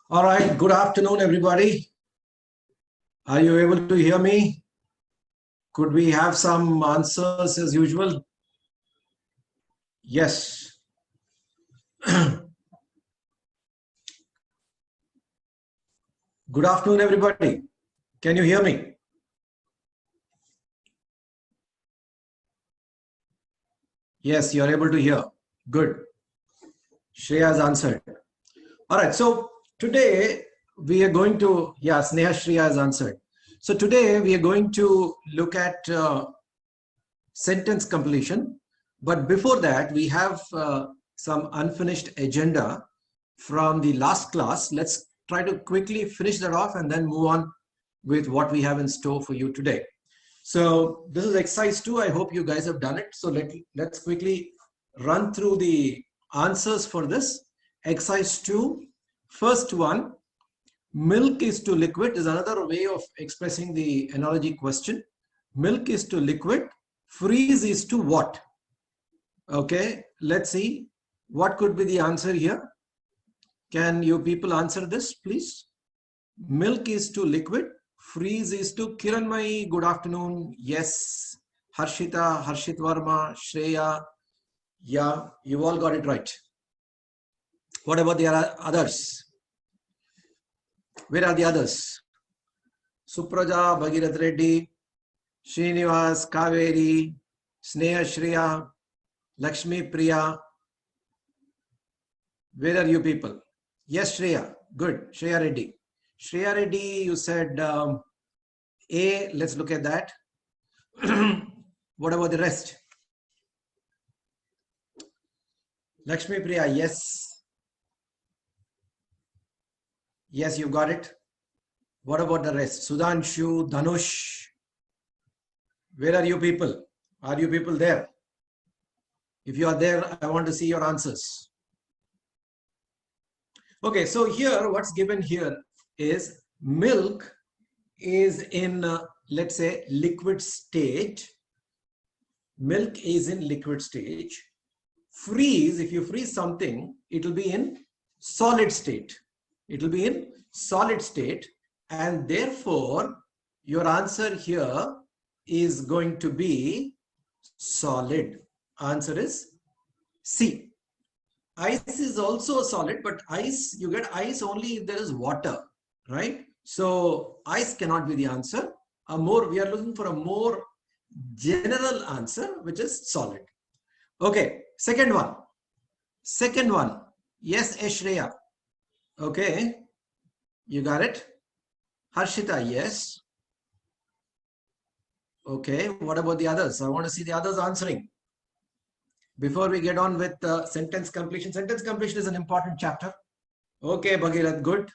All right, good afternoon, everybody. Are you able to hear me? Could we have some answers as usual? Yes. Good afternoon, everybody. Can you hear me? Yes, you're able to hear. Good. Shreya has answered. All right, so today we are going to, Sneha Shreya has answered. So today we are going to look at sentence completion. But before that, we have some unfinished agenda from the last class. Let's try to quickly finish that off and then move on with what we have in store for you today. So this is exercise 2. I hope you guys have done it. So let's quickly run through the answers for this. Exercise 2, first one, milk is to liquid is another way of expressing the analogy question. Milk is to liquid, freeze is to what? Okay, let's see what could be the answer here. Can you people answer this, please? Milk is to liquid, freeze is to Kiranmai. Good afternoon. Yes. Harshita, Harshit Varma, Shreya. Yeah, you all got it right. What about the others? Where are the others? Supraja, Bhagirath Reddy, Srinivas, Kaveri, Sneha Shreya, Lakshmi Priya. Where are you people? Yes, Shreya. Good. Shreya Reddy. Shreya Reddy, you said A. Let's look at that. What about the rest? Lakshmi Priya, yes. Yes, you got it. What about the rest? Sudhanshu, Dhanush. Where are you people? Are you people there? If you are there, I want to see your answers. Okay, so here, what's given here is milk is in, let's say, liquid state. Milk is in liquid stage. Freeze, if you freeze something, it will be in solid state. It will be in solid state. And therefore, your answer here is going to be solid. Answer is C. Ice is also a solid, but ice, you get ice only if there is water, right? So ice cannot be the answer. We are looking for a more general answer, which is solid. Okay, second one. Second one. Yes, Ashreya. Okay, you got it. Harshita, yes. Okay, what about the others? I want to see the others answering. Before we get on with sentence completion. Sentence completion is an important chapter. Okay, Bhagirath, good.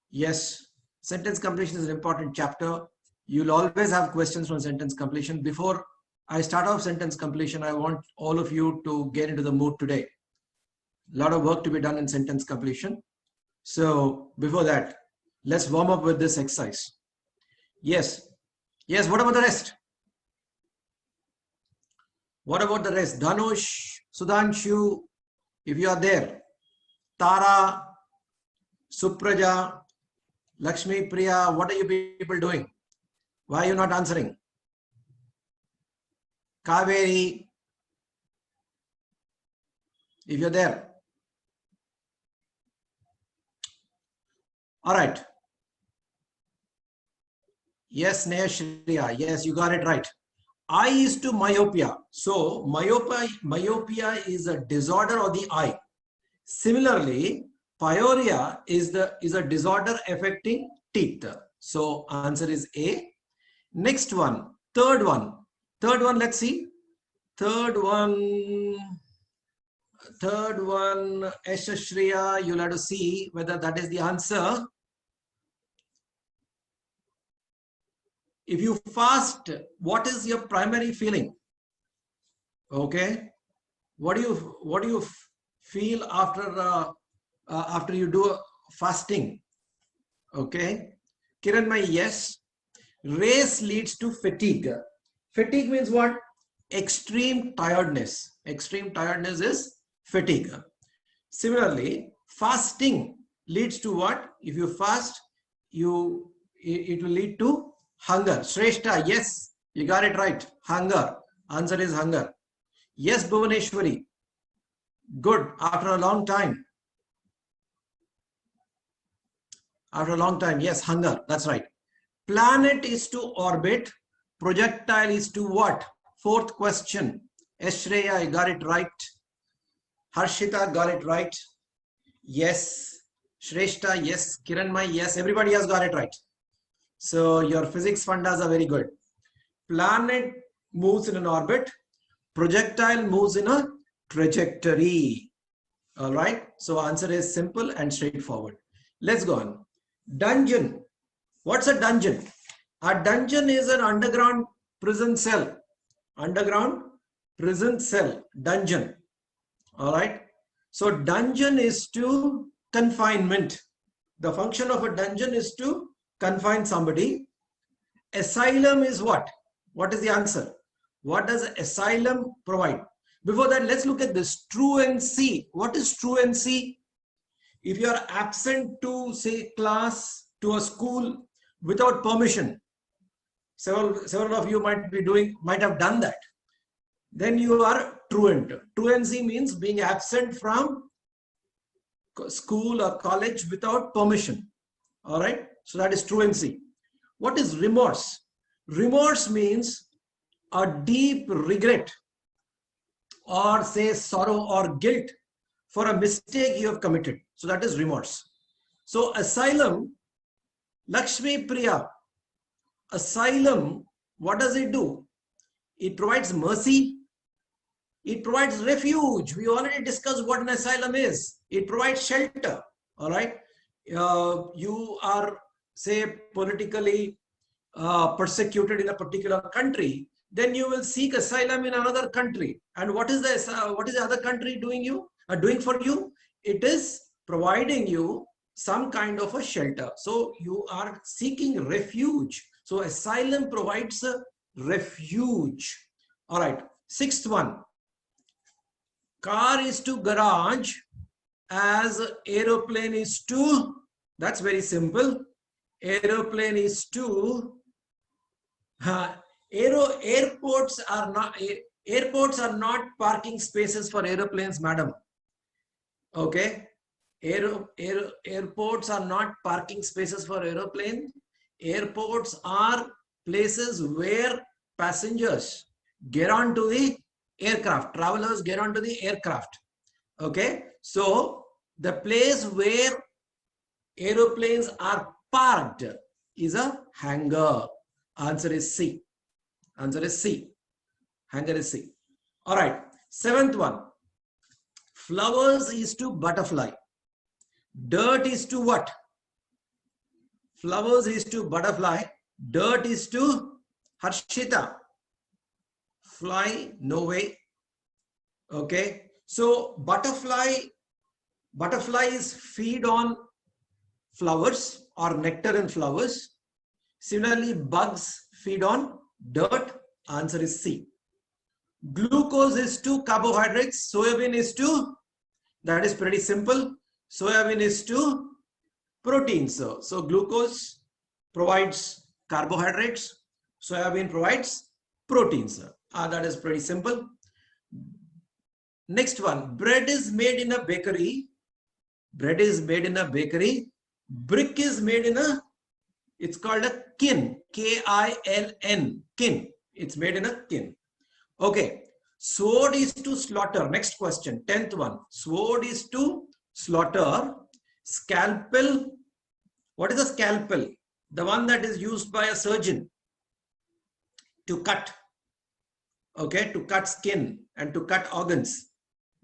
Yes, sentence completion is an important chapter. You'll always have questions from sentence completion. Before I start off sentence completion, I want all of you to get into the mood today. A lot of work to be done in sentence completion. So before that, let's warm up with this exercise. Yes. Yes, what about the rest? What about the rest? Dhanush, Sudhanshu, if you are there. Tara, Supraja, Lakshmi Priya, what are you people doing? Why are you not answering? Kaveri, if you're there. All right. Yes, Sneha Shreya. Yes, you got it right. Eye is to myopia. So myopia is a disorder of the eye. Similarly, pyorrhea is a disorder affecting teeth. So answer is A. Next one, third one. Let's see. Third one, Shreya, you'll have to see whether that is the answer. If you fast, what is your primary feeling? Okay, what do you feel after you do fasting? Okay, Kiranmai, yes. Race leads to fatigue. Fatigue means what? Extreme tiredness. Extreme tiredness is fatigue. Similarly, fasting leads to what? If you fast, it will lead to hunger. Shrestha, yes, you got it right. Hunger. Answer is hunger. Yes, Bhuvaneshwari. Good. After a long time. After a long time. Yes, hunger. That's right. Planet is to orbit. Projectile is to what? Fourth question. Ashreya, I got it right. Harshita got it right. Yes. Shrestha, yes. Kiranmai, yes. Everybody has got it right. So your physics fundas are very good. Planet moves in an orbit. Projectile moves in a trajectory. All right. So answer is simple and straightforward. Let's go on. Dungeon. What's a dungeon? A dungeon is an underground prison cell. Underground prison cell. Dungeon. All right. So dungeon is to confinement. The function of a dungeon is to confine somebody. Asylum is what? What is the answer? What does asylum provide? Before that, let's look at this. Truancy. What is truancy? If you are absent to, say, class, to a school without permission, several of you might have done that. Then you are truant. Truancy means being absent from school or college without permission. All right. So that is truancy. What is remorse? Remorse means a deep regret or say sorrow or guilt for a mistake you have committed. So that is remorse. So asylum, Lakshmi Priya, asylum, what does it do? It provides mercy. It provides refuge. We already discussed what an asylum is. It provides shelter. All right. You are, say, politically persecuted in a particular country, then you will seek asylum in another country. And what is the other country doing for you? It is providing you some kind of a shelter. So you are seeking refuge. So asylum provides a refuge. All right. Sixth one. Car is to garage as aeroplane is to, that's very simple. Aeroplane is to, airports are not parking spaces for aeroplanes, madam. Okay. Airports are not parking spaces for aeroplane. Airports are places where passengers get onto the aircraft, travelers get onto the aircraft. Okay. So the place where aeroplanes are parked is a hangar. Answer is C. Answer is C. Hangar is C. All right. Seventh one. Flowers is to butterfly. Dirt is to what? Flowers is to butterfly. Dirt is to Harshita. Fly, no way. Okay. So butterflies feed on flowers or nectar in flowers. Similarly, bugs feed on dirt. Answer is C. Glucose is to carbohydrates. Soybean is to, that is pretty simple. Soybean is to proteins. So glucose provides carbohydrates. Soybean provides proteins. That is pretty simple. Next one. Bread is made in a bakery. Bread is made in a bakery. Brick is made in a, it's called a kiln. K-I-L-N. Kiln. It's made in a kiln. Okay. Sword is to slaughter. Next question. 10th one. Sword is to slaughter. Scalpel. What is a scalpel? The one that is used by a surgeon to cut. Okay. To cut skin and to cut organs.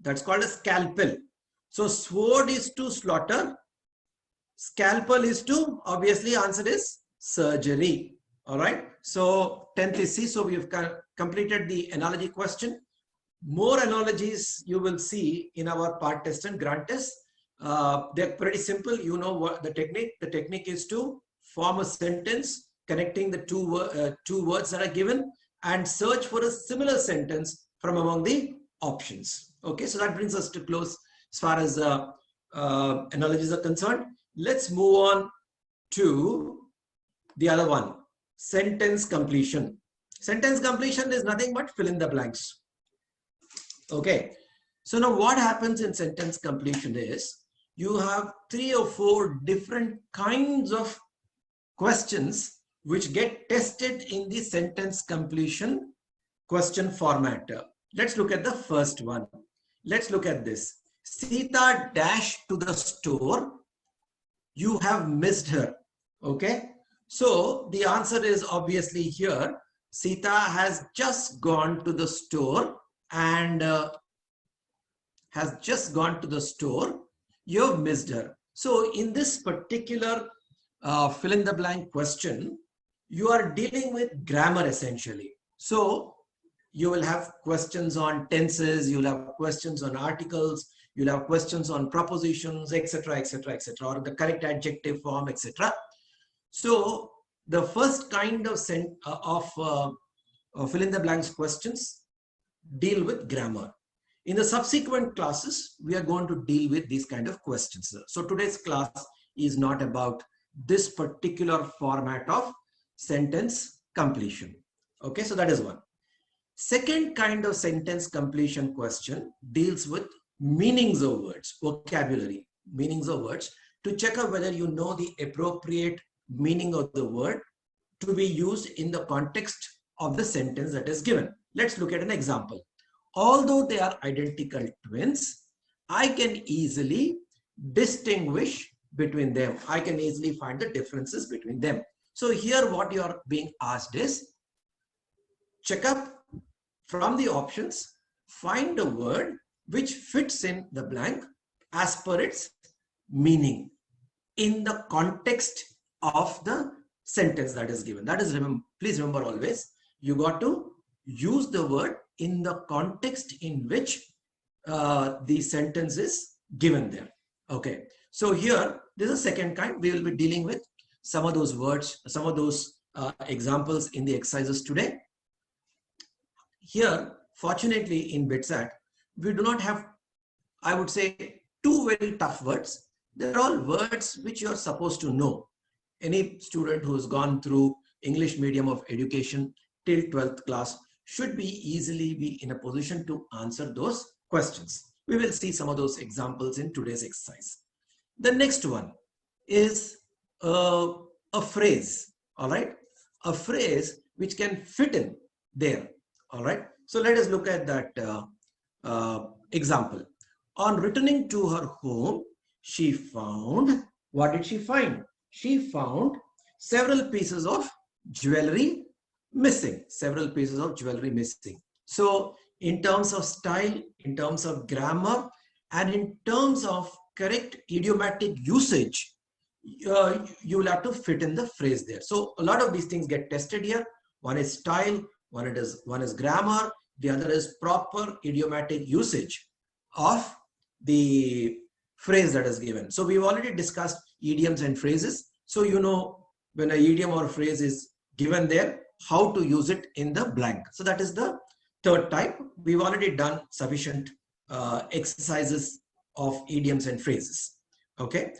That's called a scalpel. So sword is to slaughter. Scalpel is to, obviously answer is surgery. All right. So 10th is C. So we've completed the analogy question. More analogies you will see in our part test and grant test. They're pretty simple. You know what the technique. The technique is to form a sentence connecting the two words that are given and search for a similar sentence from among the options. Okay. So that brings us to close as far as analogies are concerned. Let's move on to the other one, sentence completion. Sentence completion is nothing but fill in the blanks. Okay. So now what happens in sentence completion is you have 3 or 4 different kinds of questions which get tested in the sentence completion question format. Let's look at the first one. Let's look at this. Sita dashed to the store. You have missed her. Okay. So the answer is obviously here. Sita has just gone to the store and you've missed her. So in this particular fill in the blank question, you are dealing with grammar essentially. So you will have questions on tenses, you'll have questions on articles, you'll have questions on propositions, etc., etc., etc., or the correct adjective form, etc. So the first kind of fill in the blanks questions deal with grammar. In the subsequent classes, we are going to deal with these kind of questions. So today's class is not about this particular format of sentence completion. Okay, so that is one. Second kind of sentence completion question deals with meanings of words, vocabulary, meanings of words, to check out whether you know the appropriate meaning of the word to be used in the context of the sentence that is given. Let's look at an example. Although they are identical twins, I can easily distinguish between them. I can easily find the differences between them. So here what you are being asked is, check up from the options, find a word which fits in the blank as per its meaning in the context of the sentence that is given. That is, please remember always, you got to use the word in the context in which the sentence is given there. Okay. So here, this is a second kind. We will be dealing with some of those words, some of those examples in the exercises today. Here, fortunately in BITSAT, we do not have, I would say, 2 very tough words. They're all words which you are supposed to know. Any student who has gone through English medium of education till 12th class should be easily in a position to answer those questions. We will see some of those examples in today's exercise. The next one is a phrase, all right? A phrase which can fit in there, all right? So let us look at that example. On returning to her home, she found, what did she find? She found several pieces of jewelry missing, several pieces of jewelry missing. So in terms of style, in terms of grammar, and in terms of correct idiomatic usage, you will have to fit in the phrase there. So a lot of these things get tested here. One is style, one is grammar, the other is proper idiomatic usage of the phrase that is given. So we've already discussed idioms and phrases. So you know when an idiom or phrase is given there, how to use it in the blank. So that is the third type. We've already done sufficient exercises of idioms and phrases. Okay.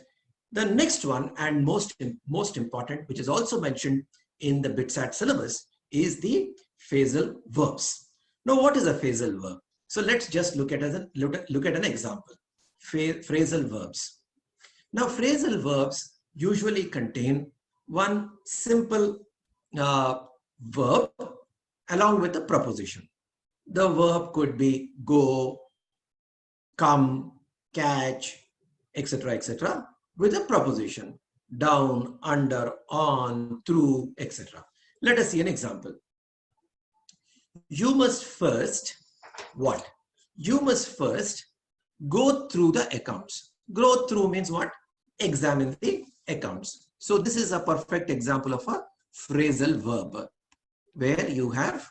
The next one, and most important, which is also mentioned in the BITSAT syllabus, is the phrasal verbs. Now, what is a phrasal verb? So let's just look at an example. Phrasal verbs. Now, phrasal verbs usually contain one simple verb along with a preposition. The verb could be go, come, catch, etc., etc., with a preposition: down, under, on, through, etc. Let us see an example. You must first, what? You must first go through the accounts. Go through means what? Examine the accounts. So this is a perfect example of a phrasal verb where you have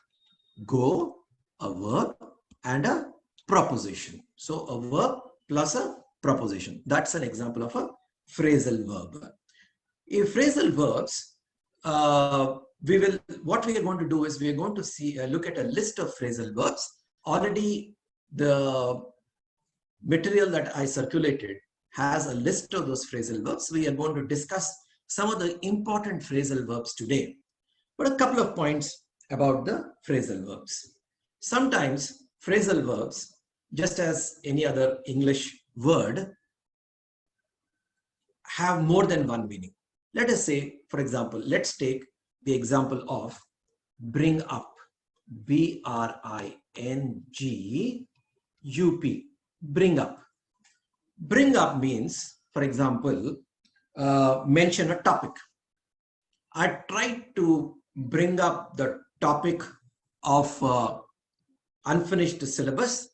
go, a verb, and a proposition. So a verb plus a proposition. That's an example of a phrasal verb. In phrasal verbs, what we are going to do is we are going to look at a list of phrasal verbs. Already the material that I circulated has a list of those phrasal verbs. We are going to discuss some of the important phrasal verbs today. But a couple of points about the phrasal verbs. Sometimes phrasal verbs, just as any other English word, have more than one meaning. Let us say, for example, let's take the example of bring up. B-R-I-N-G-U-P. Bring up. Bring up means, for example, mention a topic. I tried to bring up the topic of unfinished syllabus,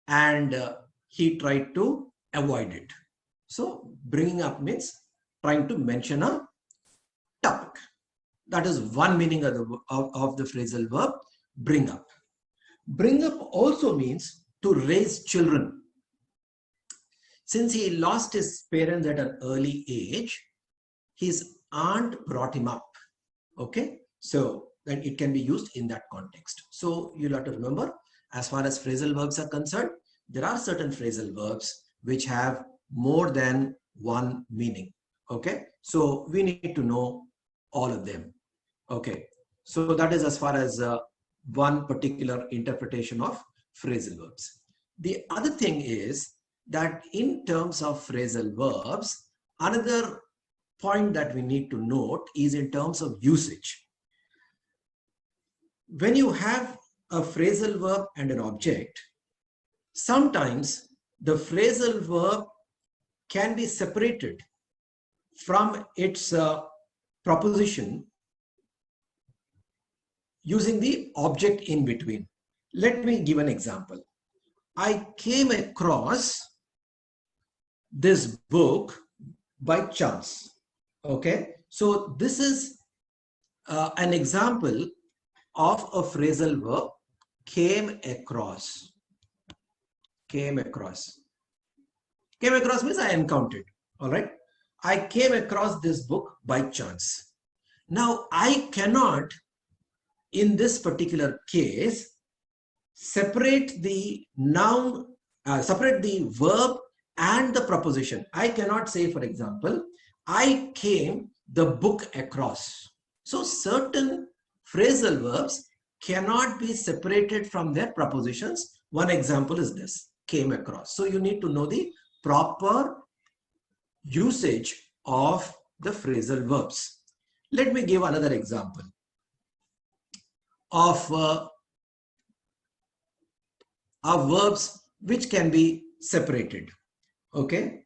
and he tried to avoid it. So bringing up means trying to mention a topic. That is one meaning of the phrasal verb bring up. Bring up also means to raise children. Since he lost his parents at an early age, his aunt brought him up. Okay, so then it can be used in that context. So you'll have to remember, as far as phrasal verbs are concerned, there are certain phrasal verbs which have more than one meaning. Okay, so we need to know all of them. Okay, so that is as far as one particular interpretation of phrasal verbs. The other thing is that in terms of phrasal verbs, another point that we need to note is in terms of usage. When you have a phrasal verb and an object, sometimes the phrasal verb can be separated from its proposition using the object in between. Let me give an example. I came across this book by chance. Okay, so this is an example of a phrasal verb, came across. Came across. Came across means I encountered. All right, I came across this book by chance. Now I cannot, in this particular case, separate the noun, separate the verb and the proposition. I cannot say, for example, I came the book across. So certain phrasal verbs cannot be separated from their propositions. One example is this, came across. So you need to know the proper usage of the phrasal verbs. Let me give another example of verbs which can be separated. Okay,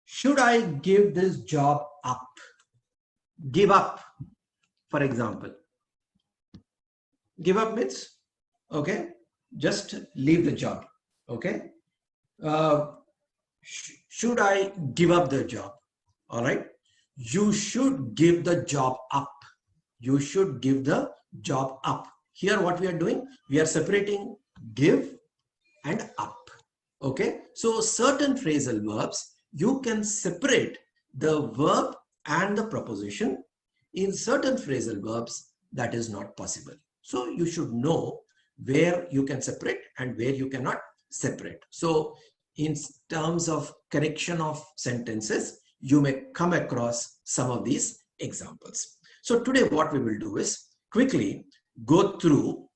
should I give this job up? Give up, for example. Give up means, okay, just leave the job. Okay, should I give up the job? All right, you should give the job up. You should give the job up. Here what we are doing, we are separating give and up. Okay, so certain phrasal verbs, you can separate the verb and the proposition. In certain phrasal verbs, that is not possible. So you should know where you can separate and where you cannot separate. So in terms of correction of sentences, you may come across some of these examples. So today what we will do is quickly go through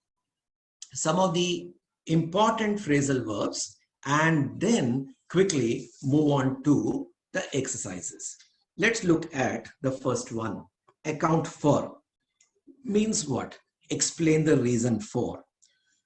some of the important phrasal verbs and then quickly move on to the exercises. Let's look at the first one. Account for means what? Explain the reason for.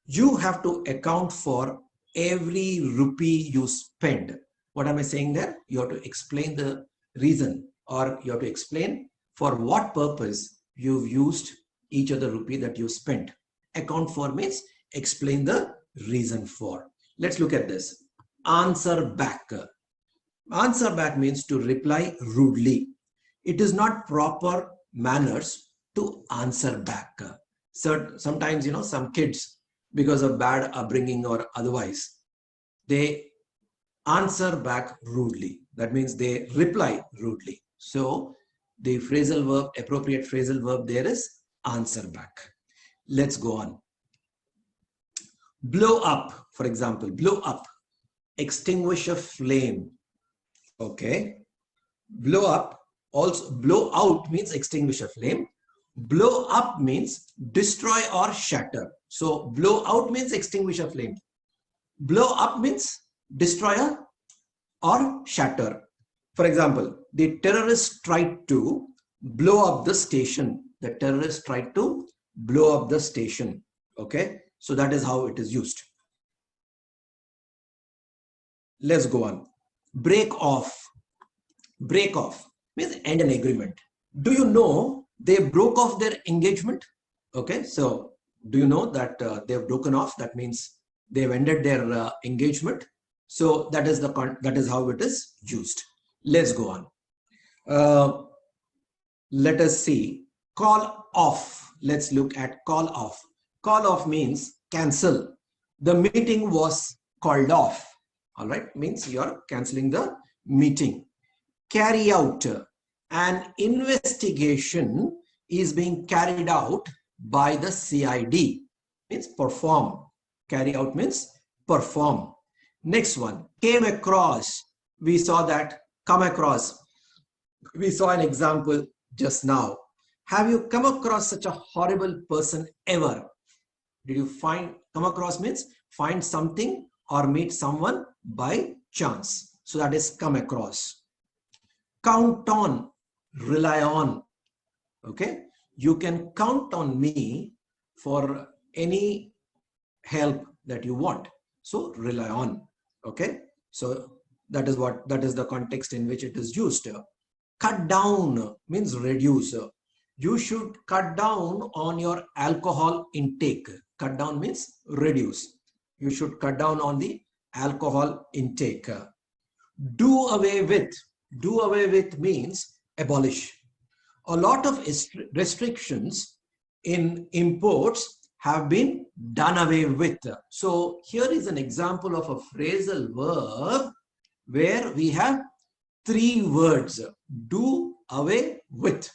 You have to account for every rupee you spend. What am I saying there? You have to explain the reason, or you have to explain for what purpose you've used each of the rupee that you spent. Account for means explain the reason for. Let's look at this. Answer back. Answer back means to reply rudely. It is not proper manners to answer back. So sometimes, some kids, because of bad upbringing or otherwise, they answer back rudely. That means they reply rudely. So the phrasal verb, appropriate phrasal verb there is answer back. Let's go on. Blow up, for example, blow up. extinguish a flame. Okay. Blow up, also blow out means extinguish a flame. Blow up means destroy or shatter. So blow out means extinguish a flame. Blow up means destroy or shatter. For example, the terrorists tried to blow up the station. The terrorists tried to blow up the station. Okay, so that is how it is used. Let's go on. Break off. Break off means end an agreement. Do you know they broke off their engagement? Okay, so do you know that they've broken off? That means they've ended their engagement. So that is how it is used. Let's go on. Let us see. Call off. Let's look at call off. Call off means cancel. The meeting was called off. All right, means you're canceling the meeting. Carry out. An investigation is being carried out by the CID. Means perform. Carry out means perform. Next one, came across. We saw that come across. We saw an example just now. Have you come across such a horrible person ever? Did you come across means find something or meet someone by chance. So that is come across. Count on, rely on. Okay, you can count on me for any help that you want. So rely on. Okay, so that is the context in which it is used. Cut down means reduce. You should cut down on your alcohol intake. Cut down means reduce. You should cut down on the alcohol intake. Do away with. Do away with means abolish. A lot of restrictions in imports have been done away with. So here is an example of a phrasal verb where we have 3 words. Do away with.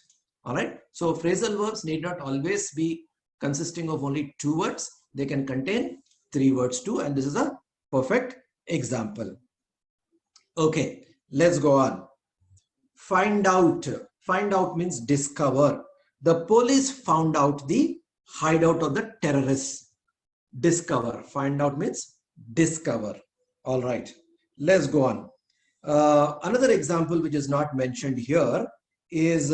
All right. So phrasal verbs need not always be consisting of only 2 words. They can contain 3 words too. And this is a perfect example. Okay, let's go on. Find out. Find out means discover. The police found out the hideout of the terrorists. Discover. Find out means discover. All right, let's go on. Another example which is not mentioned here is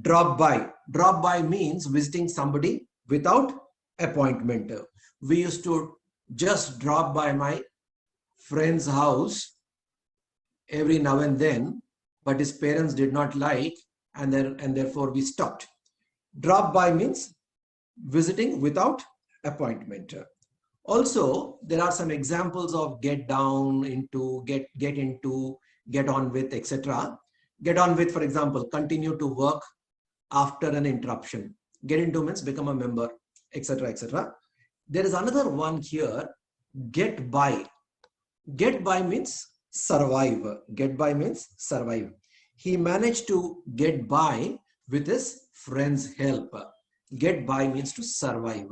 drop by. Drop by means visiting somebody without appointment. We used to just drop by my friend's house every now and then, but his parents did not like, and therefore we stopped. Drop by means visiting without appointment. Also, there are some examples of get down into, get into, get on with, etc. Get on with, for example, continue to work after an interruption. Get into means become a member, etc., etc. There is another one here, get by. Get by means survive. Get by means survive. He managed to get by with his friend's help. Get by means to survive.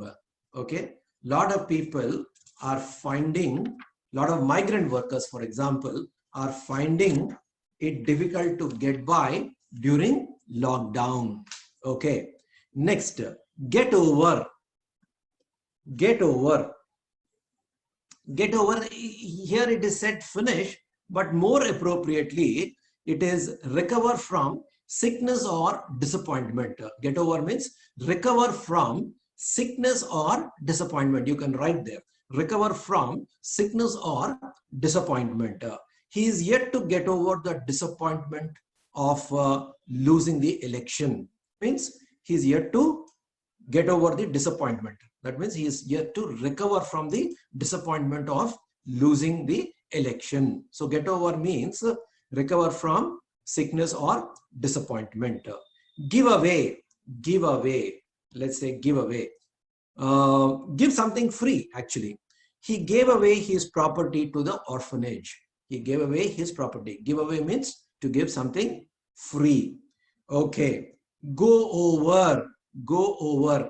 Okay. Lot of people are finding, lot of migrant workers, for example, are finding it difficult to get by during lockdown. Okay. Next, get over. Get over. Get over. Here it is said finish, but more appropriately, it is recover from sickness or disappointment. Get over means recover from sickness or disappointment. You can write there. Recover from sickness or disappointment. He is yet to get over the disappointment of losing the election. Means he is yet to get over the disappointment. That means he is yet to recover from the disappointment of losing the election. So get over means recover from sickness or disappointment. Give away. Give away. Let's say give away. Give something free, actually. He gave away his property to the orphanage. He gave away his property. Give away means to give something free. Okay. Go over. Go over.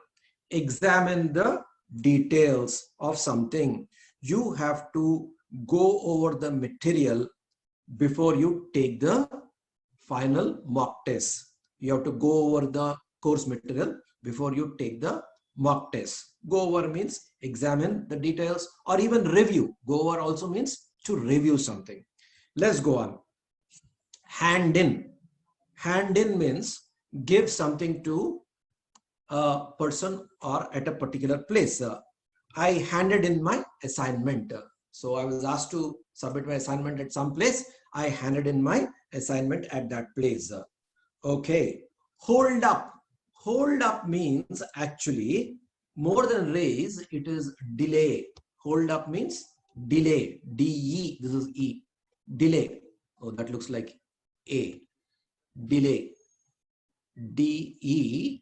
Examine the details of something. You have to go over the material before you take the final mock test. You have to go over the course material before you take the mock test. Go over means examine the details or even review. Go over also means to review something. Let's go on. Hand in. Hand in means give something to a person or at a particular place. I handed in my assignment. So I was asked to submit my assignment at some place. I handed in my assignment at that place. Okay. Hold up. Hold up means actually more than raise, it is delay. Hold up means delay. D-E, this is E. Delay. Oh, that looks like A. Delay. D-E-L-A-Y.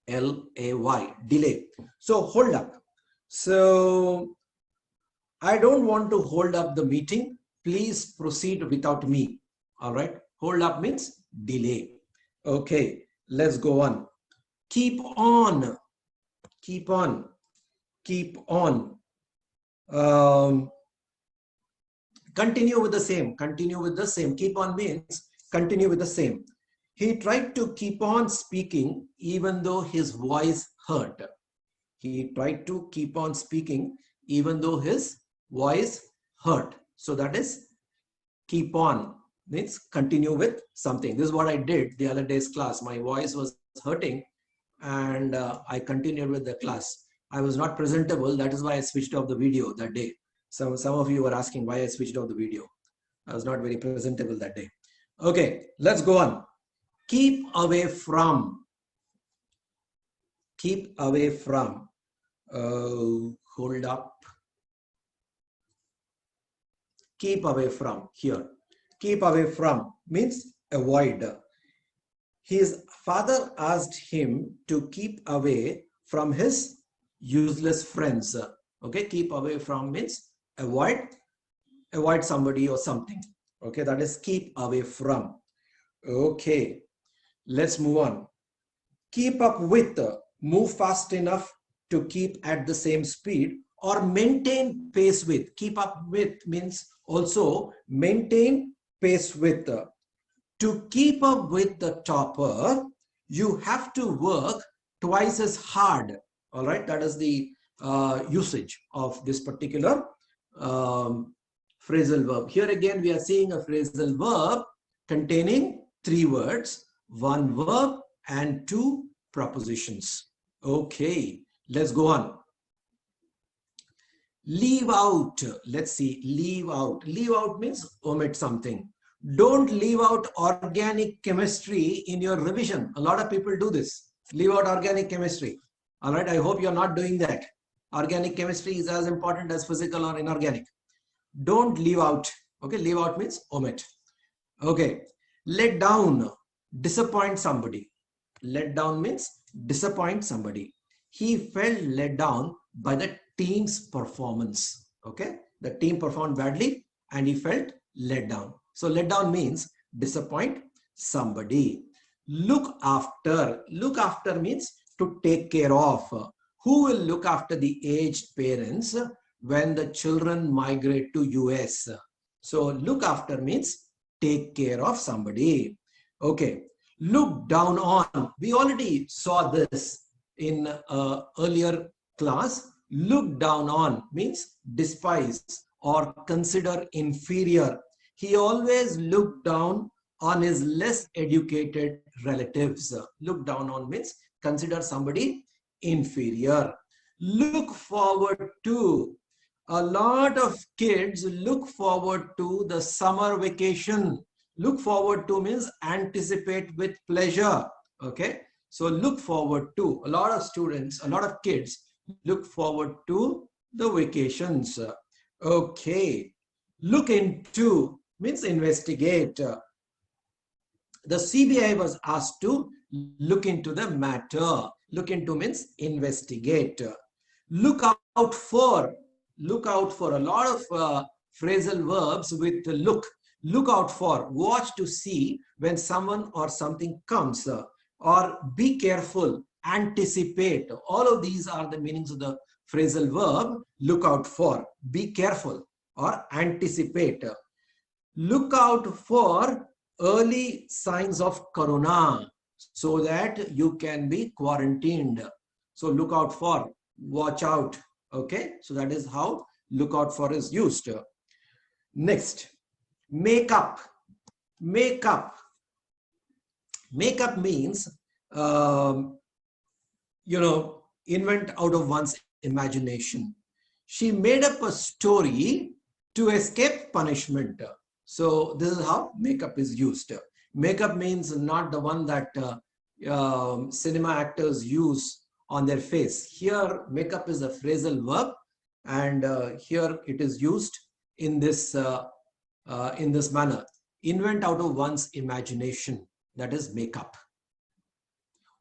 L-A-Y. Delay. So hold up. So I don't want to hold up the meeting. Please proceed without me. All right. Hold up means delay. Okay. Let's go on. Keep on. Keep on. Keep on. Continue with the same. Continue with the same. Keep on means continue with the same. He tried to keep on speaking even though his voice hurt. He tried to keep on speaking even though his voice hurt. So that is keep on means continue with something. This is what I did the other day's class. My voice was hurting and I continued with the class. I was not presentable. That is why I switched off the video that day. So some of you were asking why I switched off the video. I was not very presentable that day. Okay, let's go on. Keep away from. Keep away from. Hold up. Keep away from here. Keep away from means avoid. His father asked him to keep away from his useless friends. Okay, keep away from means avoid somebody or something. Okay, that is keep away from. Okay, let's move on. Keep up with, move fast enough to keep at the same speed or maintain pace with. Keep up with means also maintain pace with. To keep up with the topper, you have to work twice as hard. All right, that is the usage of this particular phrasal verb. Here again, we are seeing a phrasal verb containing 3 words, 1 verb and 2 prepositions. Okay, let's go on. Leave out. Let's see, leave out. Leave out means omit something. Don't leave out organic chemistry in your revision. A lot of people do this. Leave out organic chemistry. All right, I hope you're not doing that. Organic chemistry is as important as physical or inorganic. Don't leave out. Okay, leave out means omit. Okay, let down, disappoint somebody. Let down means disappoint somebody. He felt let down by the team's performance. Okay, the team performed badly and he felt let down. So let down means disappoint somebody. Look after. Look after means to take care of. Who will look after the aged parents when the children migrate to US? So look after means take care of somebody. Okay. Look down on. We already saw this in earlier class. Look down on means despise or consider inferior. He always looked down on his less educated relatives. Look down on means consider somebody inferior. Look forward to. A lot of kids look forward to the summer vacation. Look forward to means anticipate with pleasure. Okay. So look forward to. A lot of students, a lot of kids look forward to the vacations. Okay. Look into means investigate. The CBI was asked to look into the matter. Look into means investigate. Look out for. Look out for. A lot of phrasal verbs with look. Look out for. Watch to see when someone or something comes. Or be careful. Anticipate. All of these are the meanings of the phrasal verb look out for, be careful or anticipate. Look out for early signs of corona so that you can be quarantined. So look out for, watch out. Okay, so that is how look out for is used. Next, make up. Make up. Make up means, invent out of one's imagination. She made up a story to escape punishment. So this is how makeup is used. Makeup means not the one that cinema actors use on their face. Here, makeup is a phrasal verb, and here it is used in this manner. Invent out of one's imagination. That is makeup.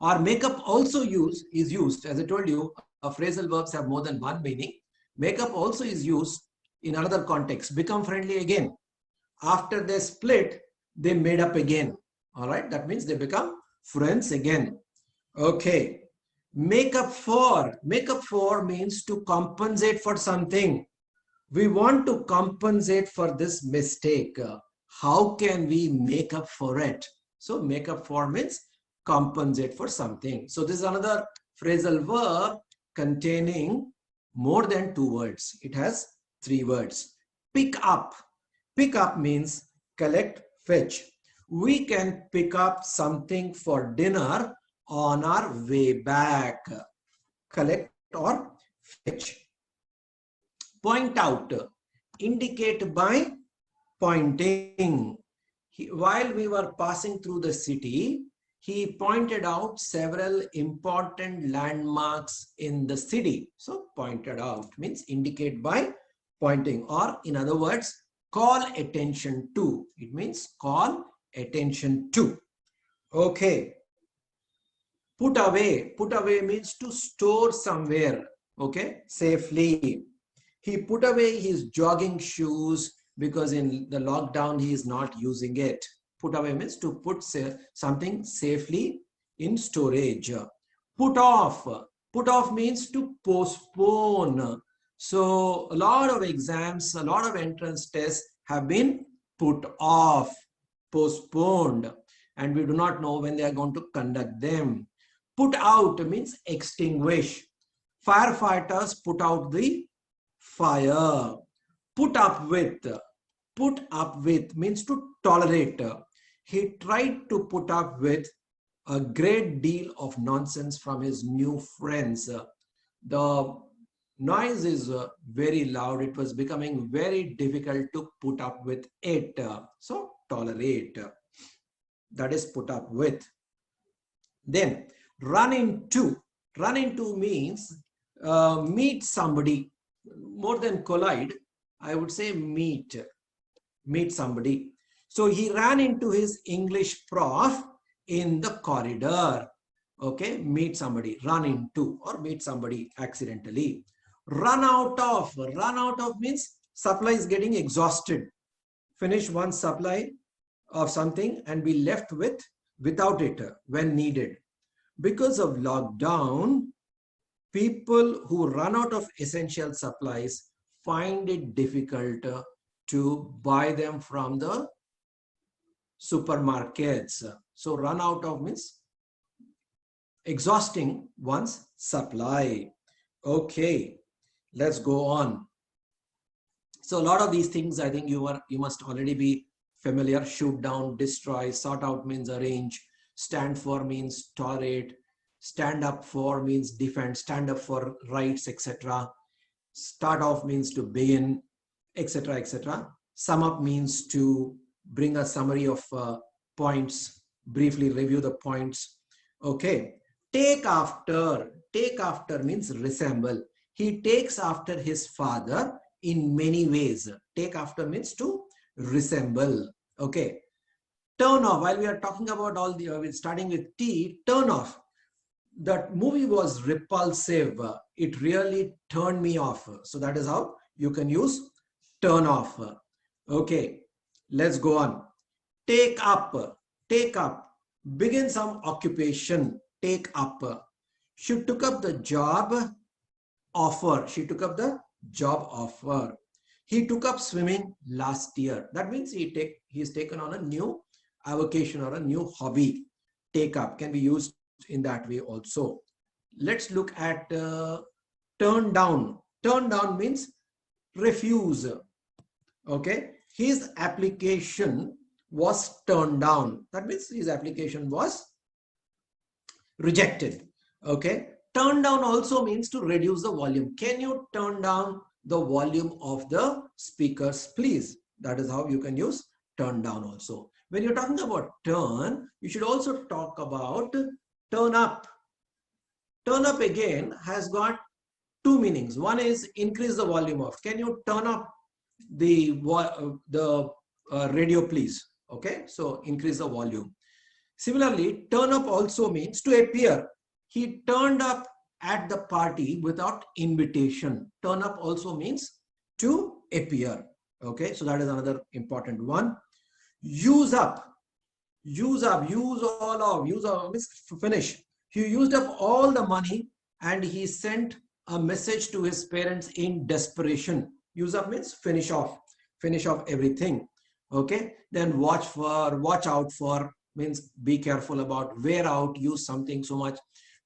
Or makeup also is used, as I told you, phrasal verbs have more than one meaning. Makeup also is used in another context. Become friendly again. After they split, they made up again. All right, that means they become friends again. Okay. Make up for. Make up for means to compensate for something. We want to compensate for this mistake. How can we make up for it? So make up for means compensate for something. So this is another phrasal verb containing more than 2 words. It has 3 words. Pick up. Pick up means collect, fetch. We can pick up something for dinner on our way back. Collect or fetch. Point out. Indicate by pointing. While we were passing through the city, he pointed out several important landmarks in the city. So pointed out means indicate by pointing, or in other words, call attention to. It means call attention to. Okay. Put away. Put away means to store somewhere. Okay. Safely. He put away his jogging shoes because in the lockdown he is not using it. Put away means to put something safely in storage. Put off. Put off means to postpone. So a lot of exams, a lot of entrance tests have been put off, postponed, and we do not know when they are going to conduct them. Put out means extinguish. Firefighters put out the fire. Put up with. Put up with means to tolerate. He tried to put up with a great deal of nonsense from his new friends. The noise is very loud. It was becoming very difficult to put up with it. So tolerate. That is put up with. Then run into. Run into means meet somebody. More than collide, I would say meet. Meet somebody. So he ran into his English prof in the corridor. Okay, meet somebody, run into, or meet somebody accidentally. Run out of. Run out of means supply is getting exhausted. Finish one supply of something and be left without it when needed. Because of lockdown, people who run out of essential supplies find it difficult to buy them from the supermarkets. So run out of means exhausting one's supply. Okay, let's go on. So a lot of these things I think you must already be familiar. Shoot down, destroy. Sort out means arrange. Stand for means tolerate. Stand up for means defend. Stand up for rights, etc. Start off means to begin, etc., etc. Sum up means to bring a summary of points, briefly review the points. Okay. Take after. Take after means resemble. He takes after his father in many ways. Take after means to resemble. Okay. Turn off. While we are talking about all the, starting with T, turn off. That movie was repulsive. It really turned me off. So that is how you can use turn off. Okay, let's go on. Take up. Take up. Begin some occupation. Take up. She took up the job offer. She took up the job offer. He took up swimming last year. That means he's taken on a new avocation or a new hobby. Take up can be used in that way also. Let's look at turn down. Turn down means refuse. Okay, his application was turned down. That means his application was rejected. Okay, turn down also means to reduce the volume. Can you turn down the volume of the speakers, please? That is how you can use turn down also. When you're talking about turn, you should also talk about turn up. Turn up again has got two meanings. One is increase the volume of. Can you turn up the radio, please? Okay, so increase the volume. Similarly, turn up also means to appear. He turned up at the party without invitation. Turn up also means to appear. Okay, so that is another important one. Use up. Use up, use all of, use up means finish. He used up all the money and he sent a message to his parents in desperation. Use up means finish off everything. Okay, then watch out for means be careful about, wear out, use something so much.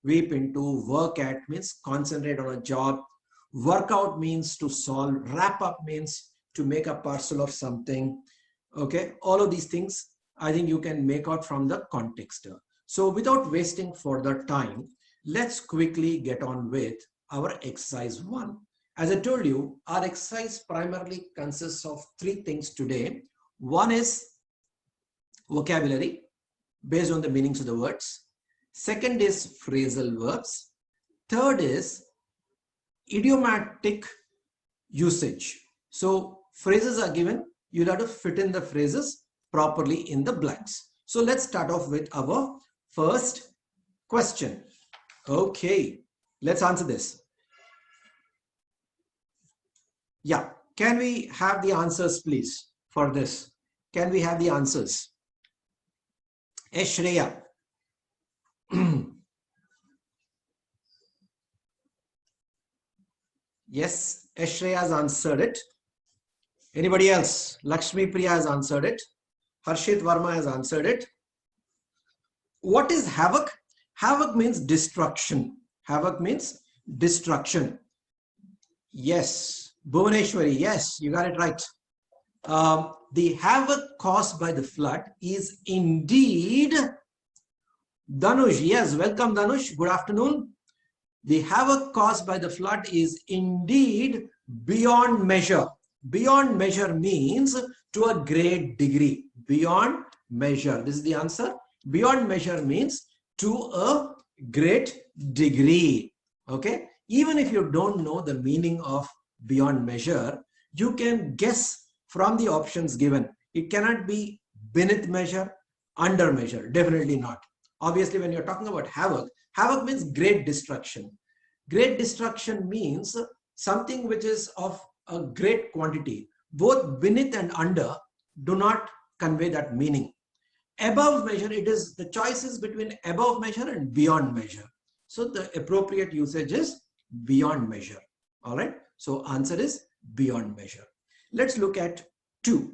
Weep into, work at means concentrate on a job. Work out means to solve. Wrap up means to make a parcel of something. Okay, all of these things I think you can make out from the context. So without wasting further time, let's quickly get on with our exercise 1. As I told you, our exercise primarily consists of 3 things today. One is vocabulary based on the meanings of the words. Second is phrasal verbs. Third is idiomatic usage. So phrases are given, you'll have to fit in the phrases properly in the blanks. So let's start off with our first question. Okay, let's answer this. Yeah, can we have the answers please for this? Can we have the answers? Shreya. Yes, Shreya has answered it. Anybody else? Lakshmi Priya has answered it. Harshit Verma has answered it. What is havoc? Havoc means destruction. Havoc means destruction. Yes. Bhuvaneshwari, yes, you got it right. The havoc caused by the flood is indeed, Danush, yes, welcome Danush, good afternoon. The havoc caused by the flood is indeed beyond measure. Beyond measure means to a great degree. Beyond measure, this is the answer. Beyond measure means to a great degree. Okay, even if you don't know the meaning of beyond measure, you can guess from the options given. It cannot be beneath measure, under measure, definitely not. Obviously, when you're talking about havoc, havoc means great destruction. Great destruction means something which is of a great quantity. Both beneath and under do not convey that meaning. Above measure, it is the choice is between above measure and beyond measure. So the appropriate usage is beyond measure. All right. So answer is beyond measure. Let's look at 2.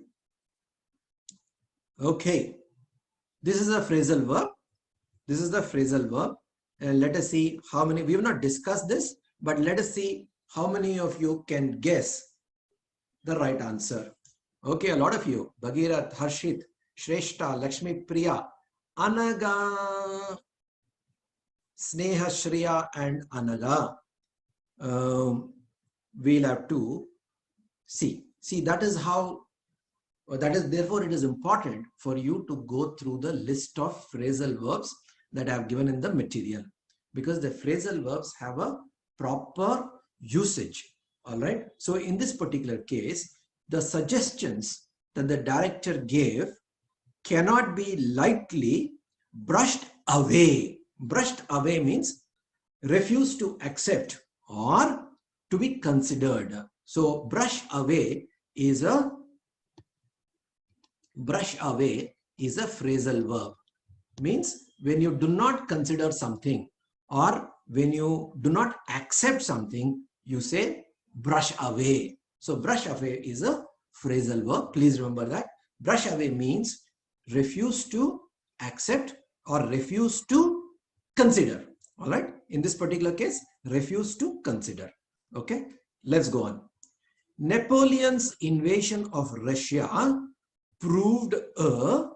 Okay. This is a phrasal verb. This is the phrasal verb. And let us see how many, we have not discussed this, but let us see how many of you can guess the right answer. Okay, a lot of you. Bhagirath, Harshit, Shrestha, Lakshmi Priya, Anaga, Sneha, Shreya and Anaga. We'll have to see. See, that is how, therefore it is important for you to go through the list of phrasal verbs that I have given in the material, because the phrasal verbs have a proper usage. All right. So in this particular case, the suggestions that the director gave cannot be lightly brushed away. Brushed away means refuse to accept or to be considered. So brush away is a phrasal verb. Means when you do not consider something or when you do not accept something, You say brush away. So brush away is a phrasal verb. Please remember that. Brush away means refuse to accept or refuse to consider. All right. In this particular case, refuse to consider. Okay. Let's go on. Napoleon's invasion of Russia proved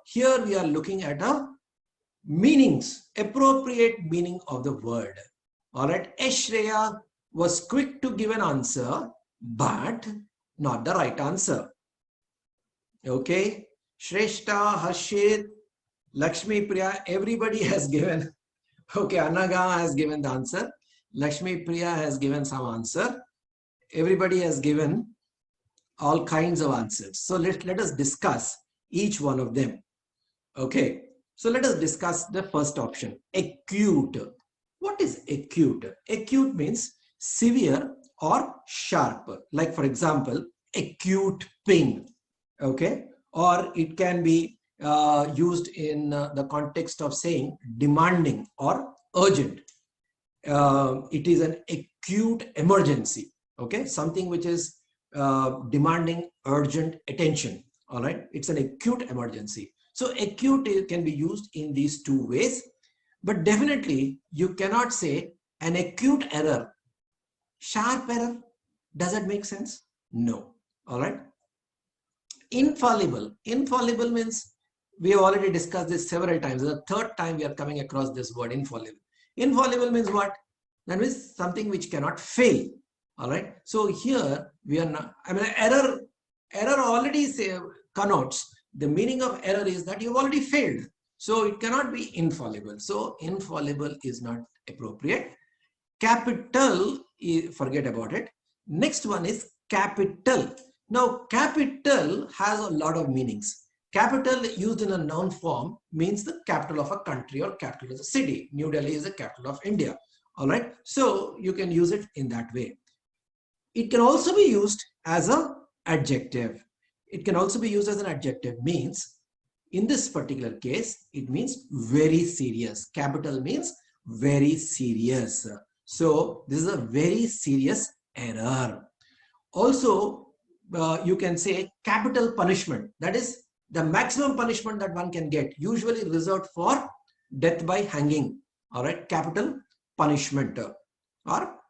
here we are looking at a meanings, appropriate meaning of the word. All right. Ashreya was quick to give an answer, but not the right answer. Okay. Shrestha, Harshit, Lakshmi Priya, everybody has given. Okay. Anaga has given the answer. Lakshmi Priya has given some answer. Everybody has given all kinds of answers. So let us discuss each one of them. Okay. So let us discuss the first option, acute. What is acute? Acute means severe or sharp. Like for example, acute pain. Okay. Or it can be used in the context of saying demanding or urgent. It is an acute emergency. Okay. Something which is demanding urgent attention. All right. It's an acute emergency. So acute can be used in these two ways, but definitely you cannot say an acute error, sharp error. Does that make sense? No. All right. Infallible. Infallible means we have already discussed this several times. The third time we are coming across this word infallible. Infallible means what? That means something which cannot fail. All right. So here we are not, I mean, error already connotes the meaning of error is that you've already failed. So it cannot be infallible. So infallible is not appropriate. Capital, forget about it. Next one is capital. Now capital has a lot of meanings. Capital used in a noun form means the capital of a country or capital of a city. New Delhi is the capital of India. All right. So you can use it in that way. It can also be used as an adjective. It can also be used as an adjective, means in this particular case, it means very serious. Capital means very serious. So this is a very serious error. Also, you can say capital punishment. That is the maximum punishment that one can get, usually reserved for death by hanging. All right, capital punishment. Or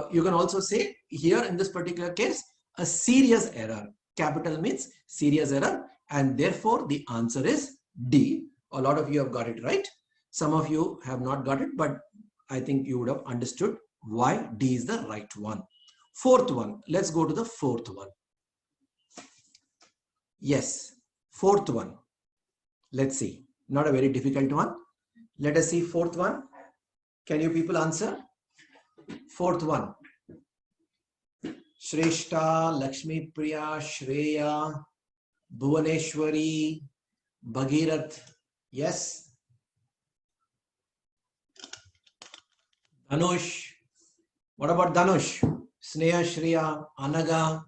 you can also say here in this particular case, a serious error. Capital means serious error, and therefore the answer is D. A lot of you have got it right. Some of you have not got it, but I think you would have understood why D is the right one. Fourth one. Let's go to the fourth one. Yes, fourth one. Let's see. Not a very difficult one. Let us see fourth one. Can you people answer? Fourth one. Shrestha, Lakshmi Priya, Shreya, Bhuvaneshwari, Bhagirath. Yes. Dhanush. What about Dhanush? Sneha, Shreya, Anaga,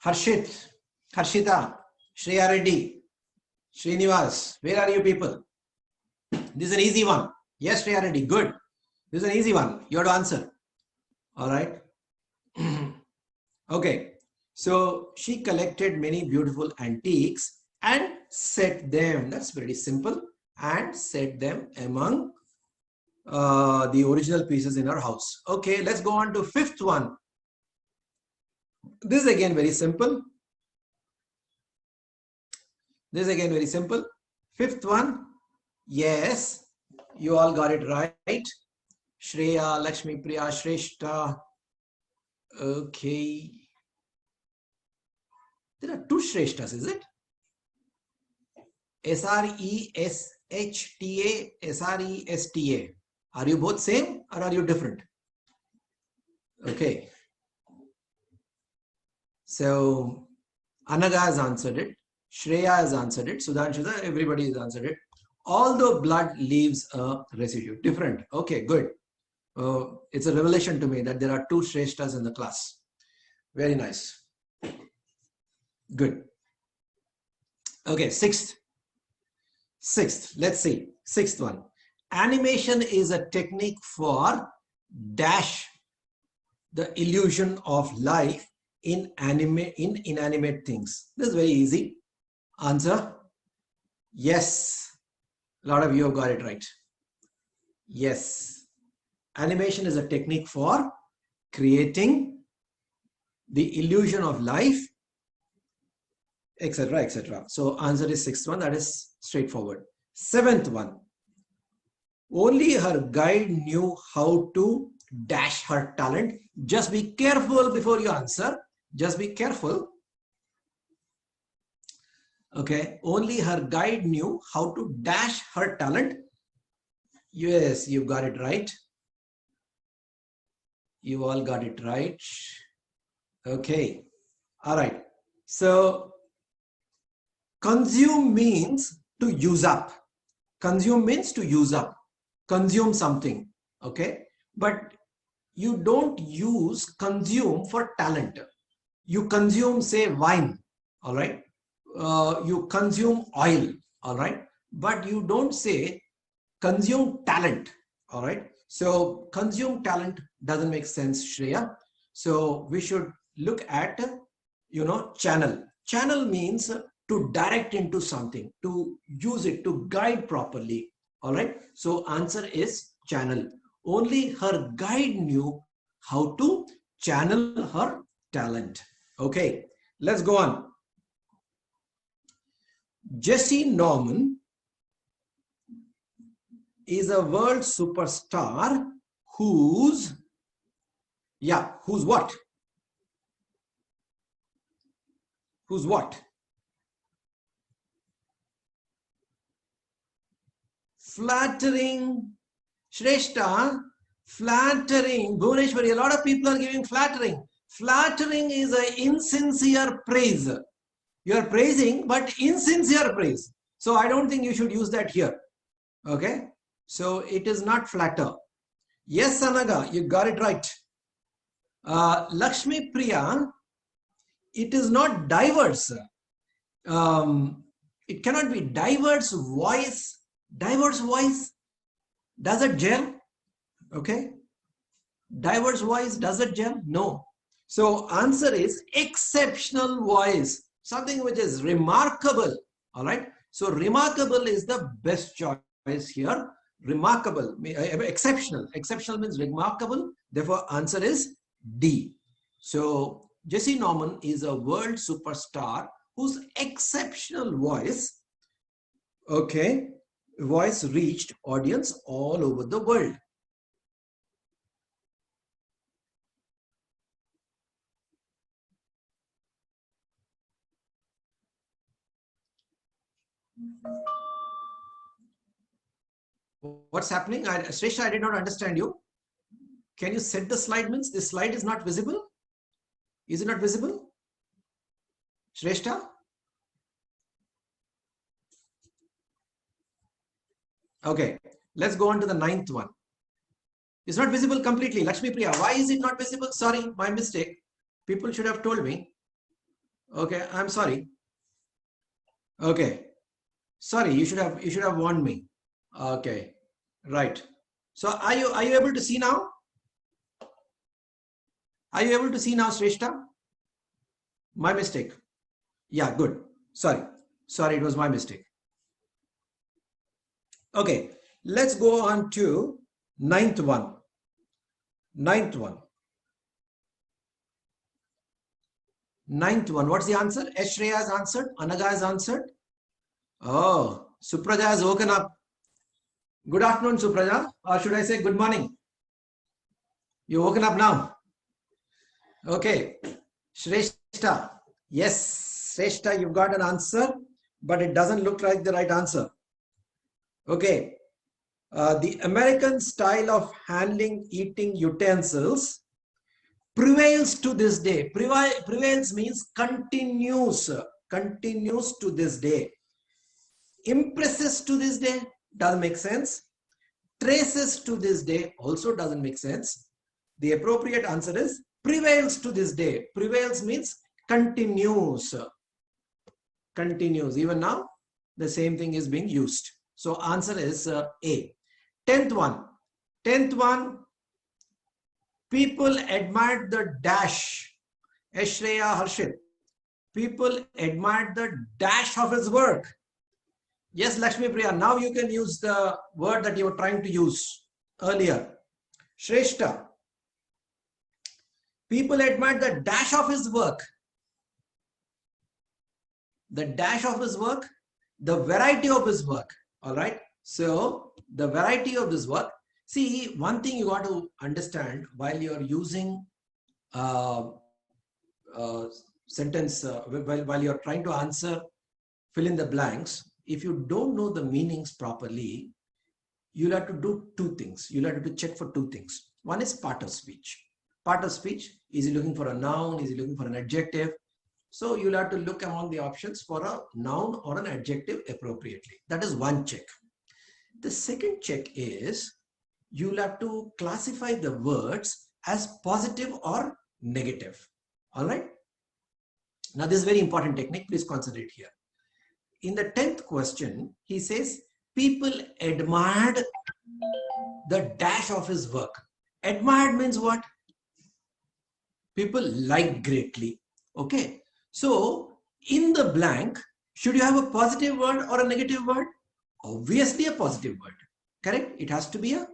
Harshit, Harshita, Shreya Reddy, Srinivas. Where are you people? This is an easy one. Yes, Shreya Reddy. Good. This is an easy one. You have to answer. All right. Okay. So she collected many beautiful antiques and set them. That's pretty simple. And set them among the original pieces in her house. Okay. Let's go on to fifth one. This is again very simple. This is again very simple. Fifth one. Yes. You all got it right. Shreya, Lakshmi Priya, Shrestha. Okay. There are two Shreshtas, is it? S-R-E-S-H-T-A, S-R-E-S-T-A. Are you both same or are you different? Okay. So, Anaga has answered it. Shreya has answered it. Sudhanshu, everybody has answered it. Although blood leaves a residue. Different. Okay, good. It's a revelation to me that there are two Shreshtas in the class. Very nice. Good. Okay, sixth. Let's see. Sixth one. Animation is a technique for dash the illusion of life in inanimate things? This is very easy. Answer, yes. A lot of you have got it right. Yes. Animation is a technique for creating the illusion of life, etc., etc. So answer is sixth one. That is straightforward. Seventh one. Only her guide knew how to dash her talent. Just be careful before you answer. Just be careful. Okay. Only her guide knew how to dash her talent. Yes, you got it right. You all got it right. Okay. All right. So consume means to use up. Consume means to use up. Consume something. Okay. But you don't use consume for talent. You consume, say, wine. All right. You consume oil. All right. But you don't say consume talent. All right. So consume talent doesn't make sense, Shreya. So we should look at, channel. Channel means to direct into something, to use it, to guide properly. All right. So answer is channel. Only her guide knew how to channel her talent. Okay. Let's go on. Jesse Norman is a world superstar whose what? Who's what? Flattering. Shrestha, flattering. Bhuvaneshwari, a lot of people are giving flattering. Flattering is an insincere praise. You are praising, but insincere praise. So I don't think you should use that here. Okay. So it is not flatter. Yes, Sanaga, you got it right. Lakshmi Priya, it is not diverse. It cannot be diverse voice. Diverse voice. Does it gel? Okay. Diverse voice, does it gel? No. So answer is exceptional voice. Something which is remarkable. All right. So remarkable is the best choice here. Remarkable, exceptional. Exceptional means remarkable. Therefore, answer is D. So Jesse Norman is a world superstar whose exceptional voice, okay, voice reached audience all over the world. What's happening? Sresha, I did not understand you. Can you set the slide? Means this slide is not visible? Is it not visible? Shrestha? Okay, let's go on to the ninth one. It's not visible completely. Lakshmi Priya, why is it not visible? Sorry, my mistake. People should have told me. Okay, I'm sorry. Okay, sorry, you should have warned me. Okay, right. So are you able to see now? Are you able to see now, Shrestha? My mistake. Yeah, good. Sorry, it was my mistake. Okay, let's go on to ninth one. Ninth one. What's the answer? Shreya has answered. Anaga has answered. Oh, Supraja has woken up. Good afternoon, Supraja. Or should I say good morning? You woken up now. Okay. Shrestha. Yes, Shrestha, you've got an answer, but it doesn't look like the right answer. Okay. The American style of handling eating utensils prevails to this day. Prevails means continues. Continues to this day. Impresses to this day doesn't make sense. Traces to this day also doesn't make sense. The appropriate answer is prevails to this day. Prevails means continues. Continues. Even now, the same thing is being used. So answer is A. 10th one. People admired the dash. Ashreya Harshit. People admired the dash of his work. Yes, Lakshmi Priya, now you can use the word that you were trying to use earlier. Shrestha. People admired the dash of his work. The dash of his work, the variety of his work. All right. So the variety of this work. See, one thing you got to understand while you're using sentence, while you're trying to answer, fill in the blanks. If you don't know the meanings properly, you'll have to do two things. You'll have to check for two things. One is part of speech. Part of speech, is he looking for a noun? Is he looking for an adjective? So you'll have to look among the options for a noun or an adjective appropriately. That is one check. The second check is you'll have to classify the words as positive or negative. All right. Now this is very important technique. Please concentrate here. In the 10th question, he says, people admired the dash of his work. Admired means what? People like greatly. Okay. So in the blank, should you have a positive word or a negative word? Obviously a positive word. Correct? It has to be a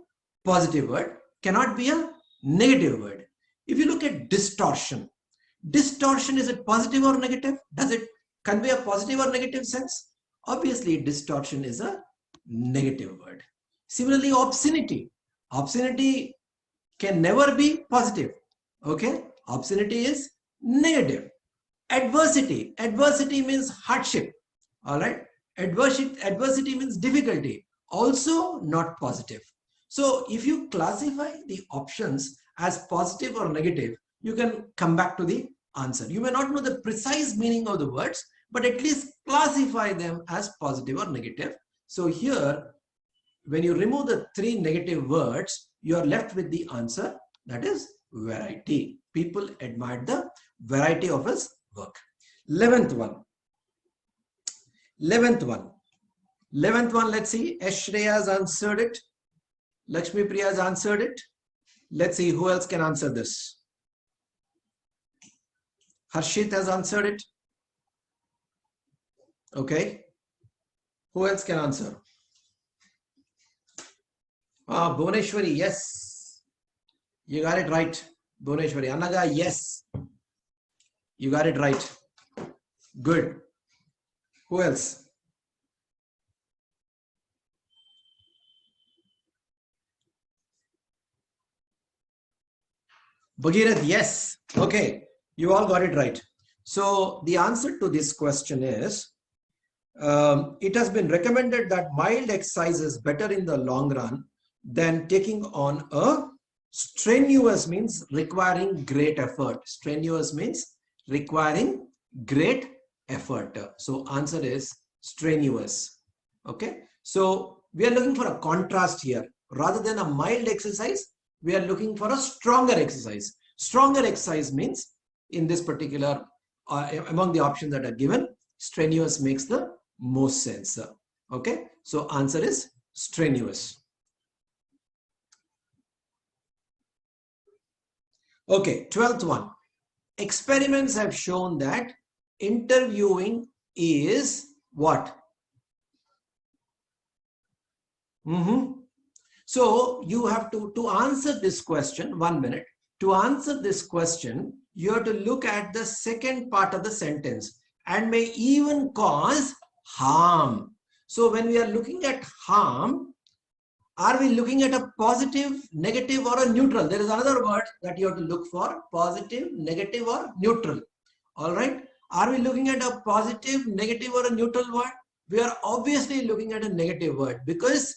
positive word. Cannot be a negative word. If you look at distortion, distortion, is it positive or negative? Does it convey a positive or negative sense? Obviously, distortion is a negative word. Similarly, obscenity. Obscenity can never be positive. Okay? Obscenity is negative. Adversity. Adversity means hardship. All right? Adversity means difficulty. Also not positive. So if you classify the options as positive or negative, you can come back to the answer. You may not know the precise meaning of the words, but at least classify them as positive or negative. So here, when you remove the three negative words, you are left with the answer, that is variety. People admired the variety of his work. 11th one. 11th one. 11th one, let's see. Ashreya has answered it. Lakshmi Priya has answered it. Let's see who else can answer this. Harshit has answered it. Okay. Who else can answer? Bhuvneshwari, yes. You got it right. Bhuvneshwari. Anaga, yes. You got it right. Good. Who else? Bhagirath, yes. Okay. You all got it right. So the answer to this question is, it has been recommended that mild exercise is better in the long run than taking on a strenuous, means requiring great effort. Strenuous means requiring great effort. So answer is strenuous. Okay. So we are looking for a contrast here. Rather than a mild exercise, we are looking for a stronger exercise. Stronger exercise means in this particular, among the options that are given, strenuous makes the most sense. Okay. So answer is strenuous. Okay. 12th one. Experiments have shown that interviewing is what? So you have to answer this question, 1 minute. To answer this question, you have to look at the second part of the sentence, and may even cause harm. So when we are looking at harm, are we looking at a positive, negative, or a neutral? There is another word that you have to look for: positive, negative, or neutral. All right. Are we looking at a positive, negative, or a neutral word? We are obviously looking at a negative word because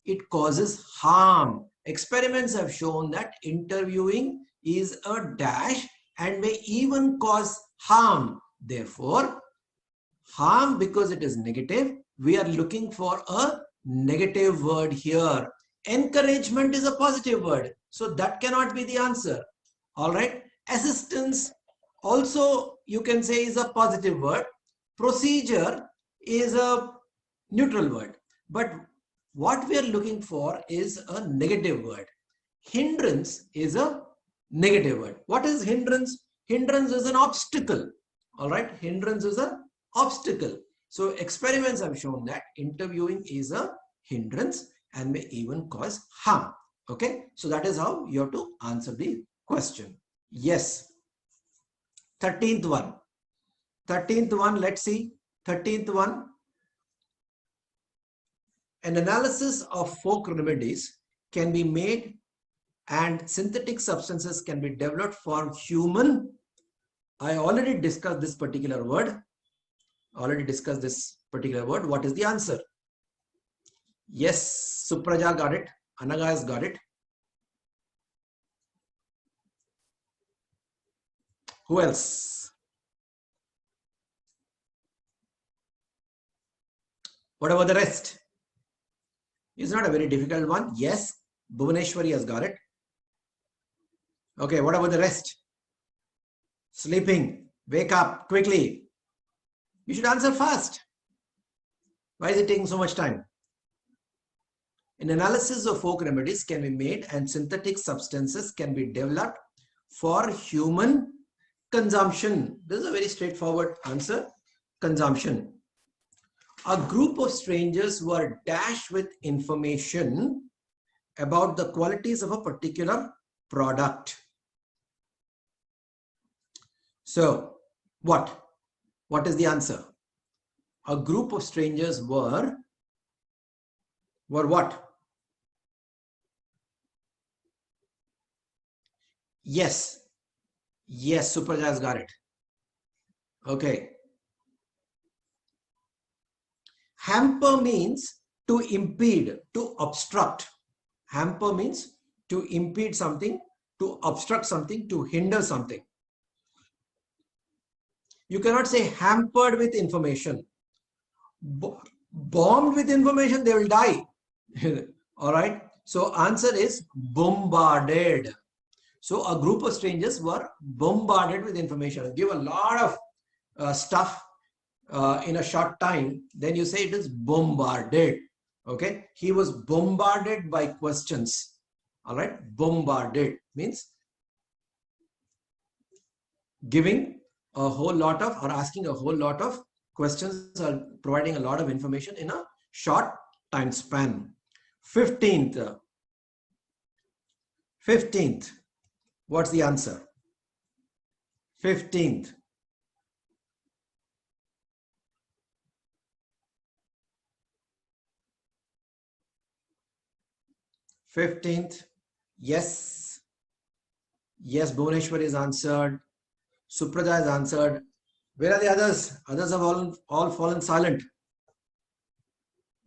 it causes harm. Experiments have shown that interviewing is a dash and may even cause harm. Therefore, harm, because it is negative, we are looking for a negative word here. Encouragement is a positive word, so that cannot be the answer. All right. Assistance also you can say is a positive word. Procedure is a neutral word. But what we are looking for is a negative word. Hindrance is a Negative word. What is hindrance? Hindrance is an obstacle. All right. Hindrance is an obstacle. So experiments have shown that interviewing is a hindrance and may even cause harm. Okay. So that is how you have to answer the question. Yes. 13th one. 13th one. Let's see. 13th one. An analysis of folk remedies can be made and synthetic substances can be developed for human. I already discussed this particular word. What is the answer? Yes, Supraja got it. Anaga has got it. Who else? What about the rest? It's not a very difficult one. Yes, Bhuvaneshwari has got it. Okay, what about the rest? Sleeping. Wake up quickly. You should answer fast. Why is it taking so much time? An analysis of folk remedies can be made and synthetic substances can be developed for human consumption. This is a very straightforward answer. Consumption. A group of strangers were dashed with information about the qualities of a particular product. So, what? What is the answer? A group of strangers were what? Yes. Yes, Supraja has got it. Okay. Hamper means to impede, to obstruct. Hamper means to impede something, to obstruct something, to hinder something. You cannot say hampered with information. Bombed with information, they will die. All right. So answer is bombarded. So a group of strangers were bombarded with information. Give a lot of stuff in a short time. Then you say it is bombarded. Okay. He was bombarded by questions. All right. Bombarded means giving a whole lot of or asking a whole lot of questions or providing a lot of information in a short time span. 15th. What's the answer? 15th. Yes. Yes, Bhuvaneshwar is answered. Supraja is answered. Where are the others? Others have all fallen silent.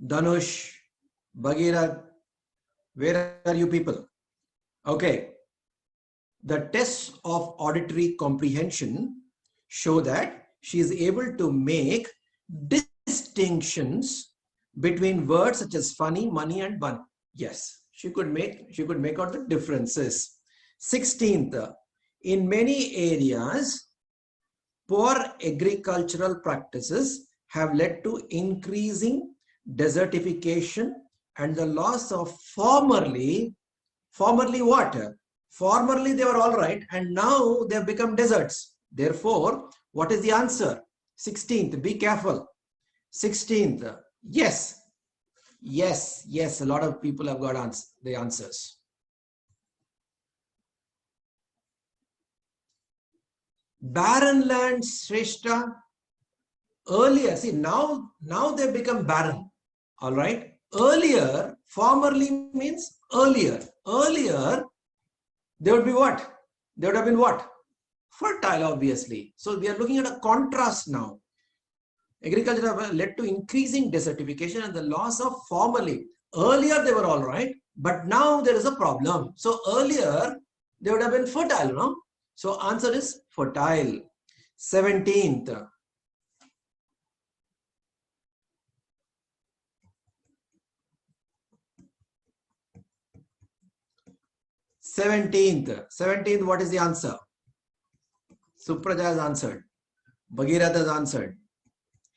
Dhanush, Bhagirath, where are you people? Okay. The tests of auditory comprehension show that she is able to make distinctions between words such as funny, money, and bun. Yes, she could make out the differences. 16th, in many areas, poor agricultural practices have led to increasing desertification and the loss of formerly what? Formerly they were all right and now they have become deserts. Therefore, what is the answer? 16th, be careful. 16th, yes. Yes, a lot of people have got the answers. Barren lands, Shrestha. Earlier, see now they've become barren. All right. Earlier, formerly means earlier. Earlier, they would be what? They would have been what? Fertile, obviously. So we are looking at a contrast now. Agriculture have led to increasing desertification and the loss of formerly. Earlier they were all right, but now there is a problem. So earlier they would have been fertile, no? So answer is fertile. 17th. 17th, what is the answer? Supraja has answered. Bhagirath has answered.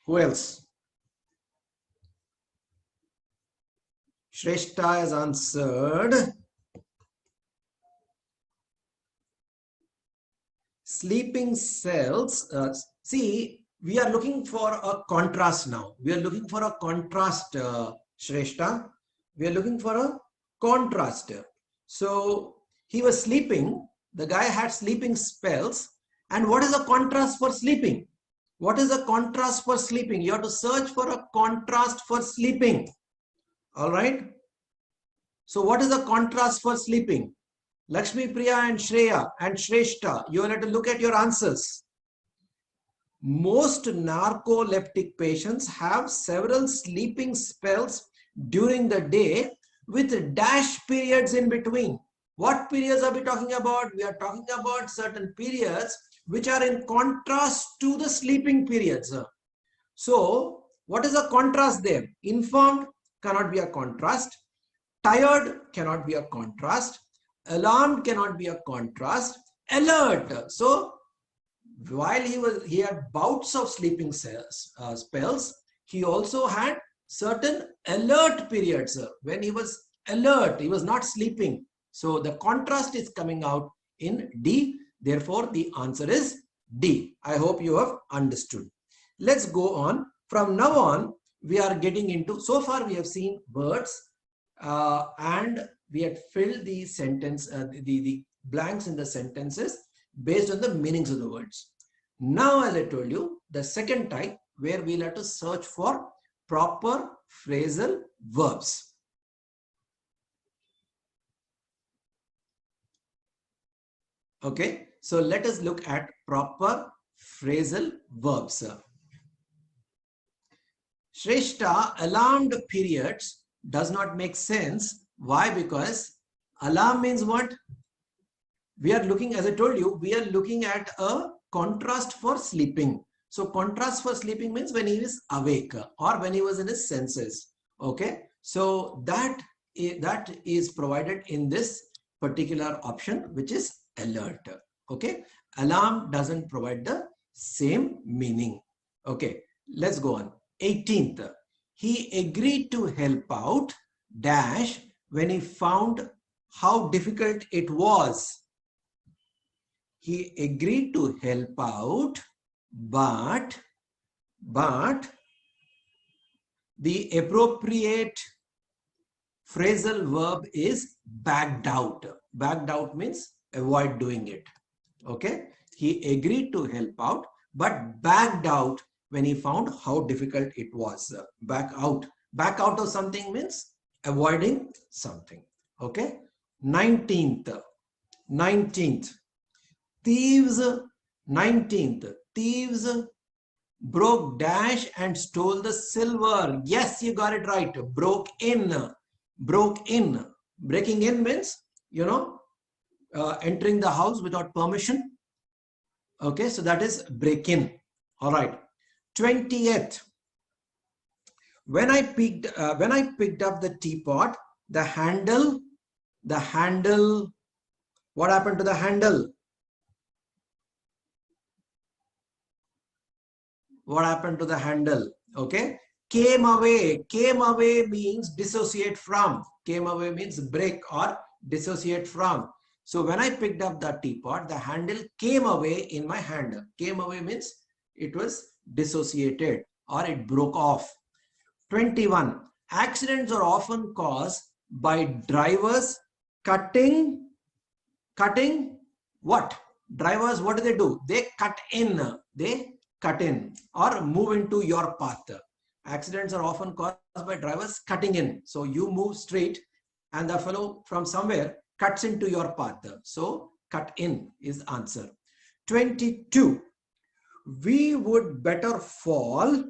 Who else? Shrestha has answered. sleeping cells. See, we are looking for a contrast now. We are looking for a contrast, Shrestha. We are looking for a contrast. So he was sleeping. The guy had sleeping spells. And what is a contrast for sleeping? What is a contrast for sleeping? You have to search for a contrast for sleeping. All right. So what is a contrast for sleeping? Lakshmi Priya and Shreya and Shrestha, you will have to look at your answers. Most narcoleptic patients have several sleeping spells during the day with dash periods in between. What periods are we talking about? We are talking about certain periods which are in contrast to the sleeping periods. So, what is a contrast there? Informed cannot be a contrast. Tired cannot be a contrast. Alarmed cannot be a contrast. Alert. So, while he had bouts of sleeping spells, he also had certain alert periods. When he was alert, he was not sleeping. So the contrast is coming out in D. Therefore, the answer is D. I hope you have understood. Let's go on. From now on, we are getting into, so far we have seen words and we had filled the sentence, the blanks in the sentences based on the meanings of the words. Now, as I told you, the second type where we'll have to search for proper phrasal verbs. Okay, so let us look at proper phrasal verbs. Shrestha, alarmed periods does not make sense. Why? Because alarm means what? We are looking, as I told you, we are looking at a contrast for sleeping. So contrast for sleeping means when he is awake or when he was in his senses. Okay, so that is provided in this particular option, which is alert. Okay, alarm doesn't provide the same meaning. Okay, let's go on. 18th, he agreed to help out dash when he found how difficult it was. He agreed to help out, but the appropriate phrasal verb is backed out. Backed out means avoid doing it. Okay, he agreed to help out but backed out when he found how difficult it was. Back out of something means avoiding something. Okay, 19th, thieves. 19th, thieves broke dash and stole the silver. Yes, you got it right. Broke in. Breaking in means, you know, entering the house without permission. Okay, so that is break in. All right. 20th, when I picked up the teapot, the handle, what happened to the handle? What happened to the handle? Okay, came away means dissociate from. Came away means break or dissociate from. So when I picked up the teapot, the handle came away in my hand. Came away means it was dissociated or it broke off. 21, accidents are often caused by drivers cutting what? Drivers, what do? They cut in or move into your path. Accidents are often caused by drivers cutting in. So you move straight and the fellow from somewhere cuts into your path. So cut in is answer. 22, we would better fall.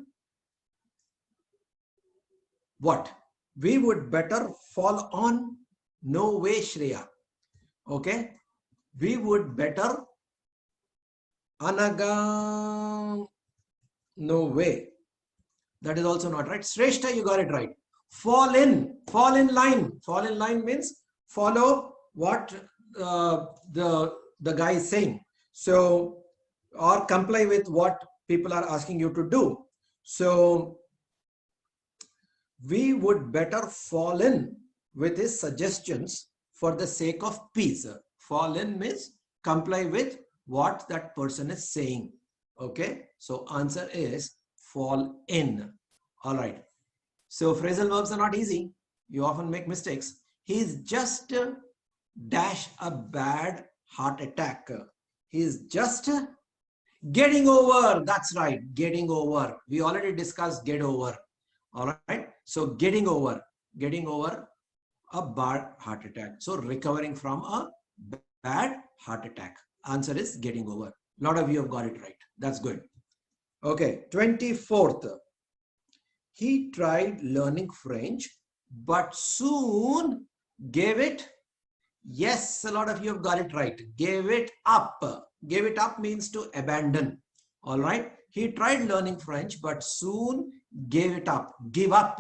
What? We would better fall on. No way, Shreya. Okay. We would better Anaga. No way. That is also not right. Shrestha, you got it right. Fall in line. Fall in line means follow what the guy is saying. So, or comply with what people are asking you to do. So, we would better fall in with his suggestions for the sake of peace. Fall in means comply with what that person is saying. Okay, so answer is fall in. All right. So phrasal verbs are not easy. You often make mistakes. He's just dash a bad heart attack. He's just getting over. That's right. Getting over. We already discussed get over. All right. So getting over a bad heart attack. So recovering from a bad heart attack. Answer is getting over. A lot of you have got it right. That's good. Okay. 24th. He tried learning French, but soon gave it. Yes, a lot of you have got it right. Gave it up. Gave it up means to abandon. All right. He tried learning French, but soon gave it up. Give up.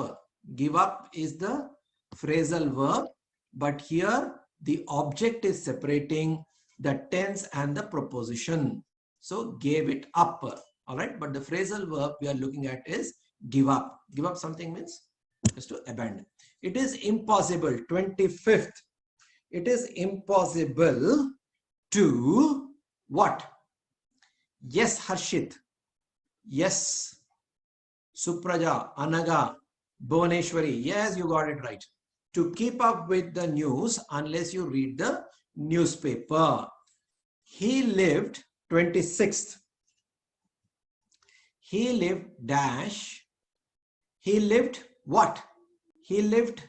Give up is the phrasal verb, but here the object is separating the tense and the preposition. So gave it up. All right. But the phrasal verb we are looking at is give up. Give up something means just to abandon. It is impossible. 25th. It is impossible to what? Yes, Harshit. Yes, Supraja, Anaga, Bhuvaneshwari. Yes, you got it right. To keep up with the news unless you read the newspaper. He lived 26th. He lived dash. He lived what? He lived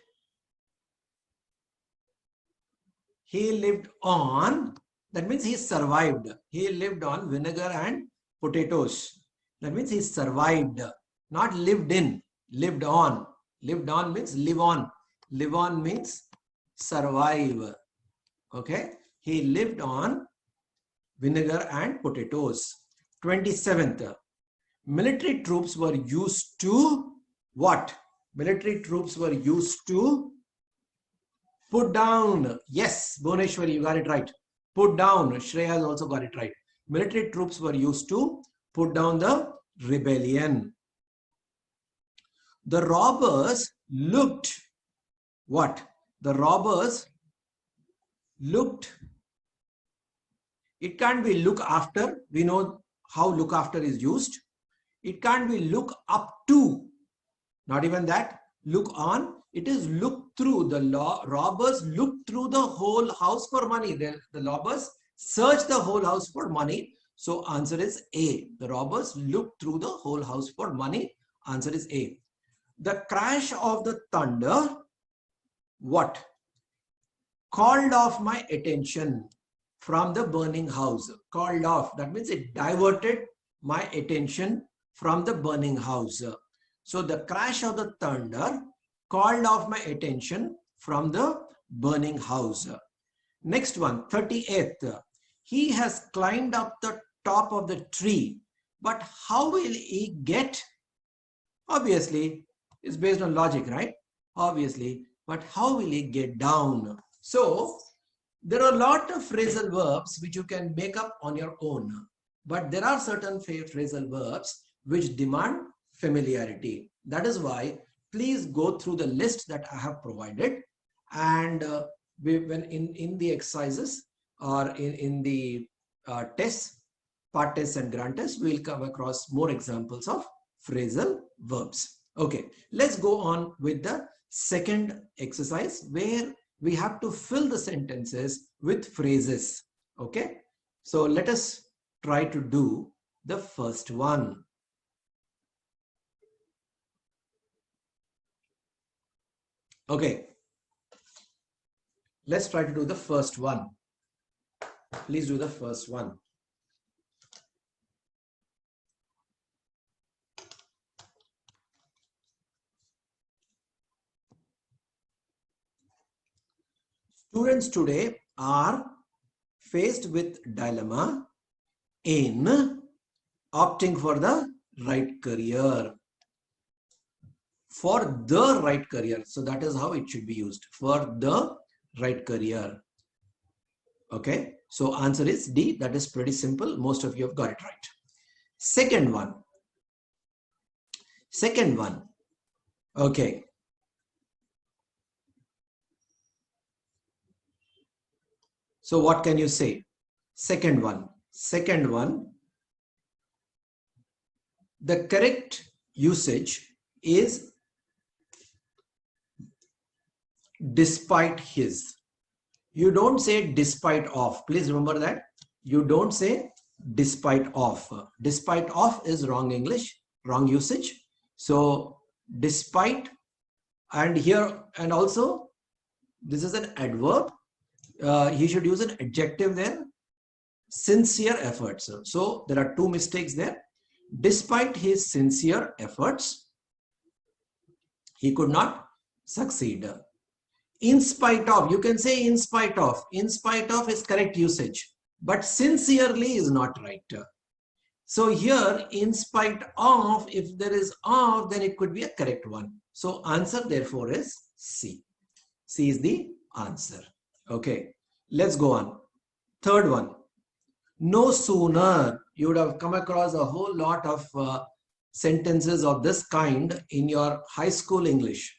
on, that means he survived. He lived on vinegar and potatoes. That means he survived, not lived in, lived on. Lived on means live on. Live on means survive. Okay. He lived on vinegar and potatoes. 27th. Military troops were used to what? Military troops were used to put down. Yes, Bhuvaneshwari, you got it right. Put down. Shreya has also got it right. Military troops were used to put down the rebellion. The robbers looked what? The robbers looked. It can't be look after. We know how look after is used. It can't be look up to. Not even that. Look on. It is look through. The robbers looked through the whole house for money. The robbers searched the whole house for money. So answer is A. The robbers looked through the whole house for money. Answer is A. The crash of the thunder, what? Called off my attention from the burning house. Called off. That means it diverted my attention from the burning house. So the crash of the thunder called off my attention from the burning house. Next one, 38th. He has climbed up the top of the tree, but how will he get? Obviously, it's based on logic, right? Obviously, but how will he get down? So there are a lot of phrasal verbs which you can make up on your own, but there are certain phrasal verbs which demand familiarity. That is why please go through the list that I have provided, and when in the exercises or in the tests, part tests and grant tests, we will come across more examples of phrasal verbs. Okay, let's go on with the second exercise where we have to fill the sentences with phrases. Okay, so let us try to do the first one. Okay, let's try to do the first one. Please do the first one. Students today are faced with dilemma in opting for the right career. For the right career. So that is how it should be used. For the right career. Okay. So answer is D. That is pretty simple. Most of you have got it right. Second one. Second one. Okay. So what can you say? Second one. Second one, the correct usage is despite his. You don't say despite of. Please remember that. You don't say despite of. Despite of is wrong English, wrong usage. So despite, and here, and also this is an adverb. He should use an adjective there. Sincere efforts. So there are two mistakes there. Despite his sincere efforts, he could not succeed. In spite of, you can say in spite of. In spite of is correct usage, but sincerely is not right. So here, in spite of, if there is of, then it could be a correct one. So answer therefore is C. C is the answer. Okay, let's go on. Third one. No sooner, you would have come across a whole lot of sentences of this kind in your high school English.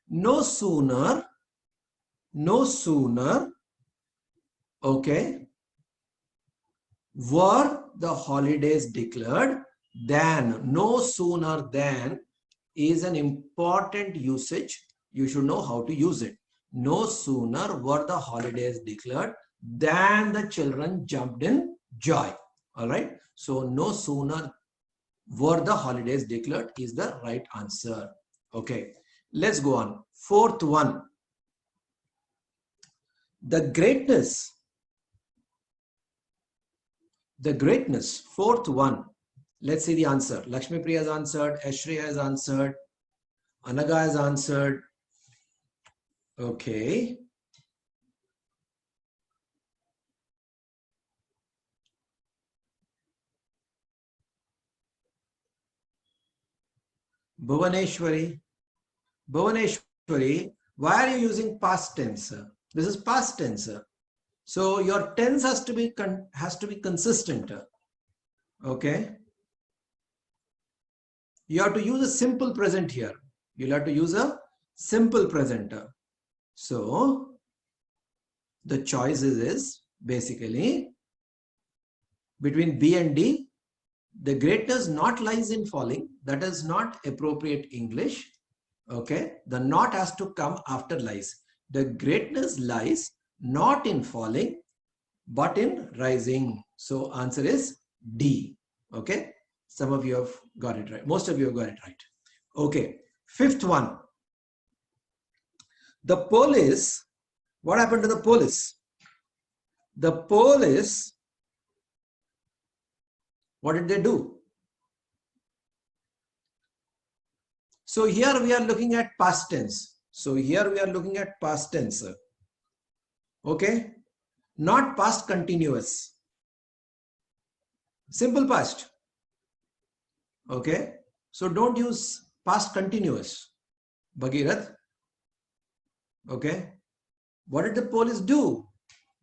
No sooner, okay, were the holidays declared than. No sooner than is an important usage. You should know how to use it. No sooner were the holidays declared than the children jumped in joy. All right. So no sooner were the holidays declared is the right answer. Okay. Let's go on. Fourth one. The greatness, fourth one. Let's see the answer. Lakshmi Priya has answered, Ashriya has answered, Anaga has answered. Okay. Bhuvaneshwari, why are you using past tense? This is past tense. So your tense has to be consistent. Okay. You have to use a simple present here. You'll have to use a simple present. So the choices is basically between B and D. The greatness not lies in falling. That is not appropriate English. Okay. The not has to come after lies. The greatness lies not in falling, but in rising. So answer is D. Okay. Some of you have got it right. Most of you have got it right. Okay. Fifth one. The police. What happened to the police? The police, what did they do? So here we are looking at past tense. Okay. Not past continuous. Simple past. Okay. So don't use past continuous. Bhagirath. Okay. What did the police do?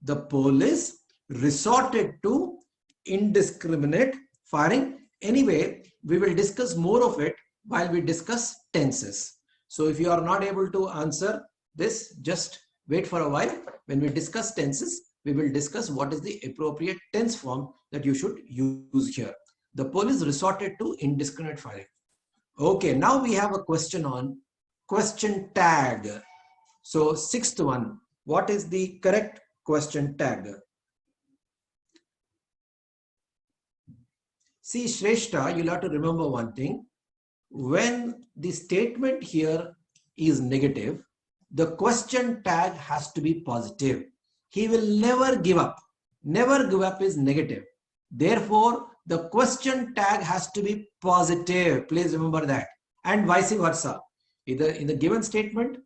The police resorted to indiscriminate firing. Anyway, we will discuss more of it while we discuss tenses. So if you are not able to answer this, just wait for a while. When we discuss tenses, we will discuss what is the appropriate tense form that you should use here. The police resorted to indiscriminate firing. Okay, now we have a question on question tag. So sixth one, what is the correct question tag? See, Shrestha, you'll have to remember one thing. When the statement here is negative, the question tag has to be positive. He will never give up. Never give up is negative. Therefore, the question tag has to be positive. Please remember that. And vice versa. Either in the given statement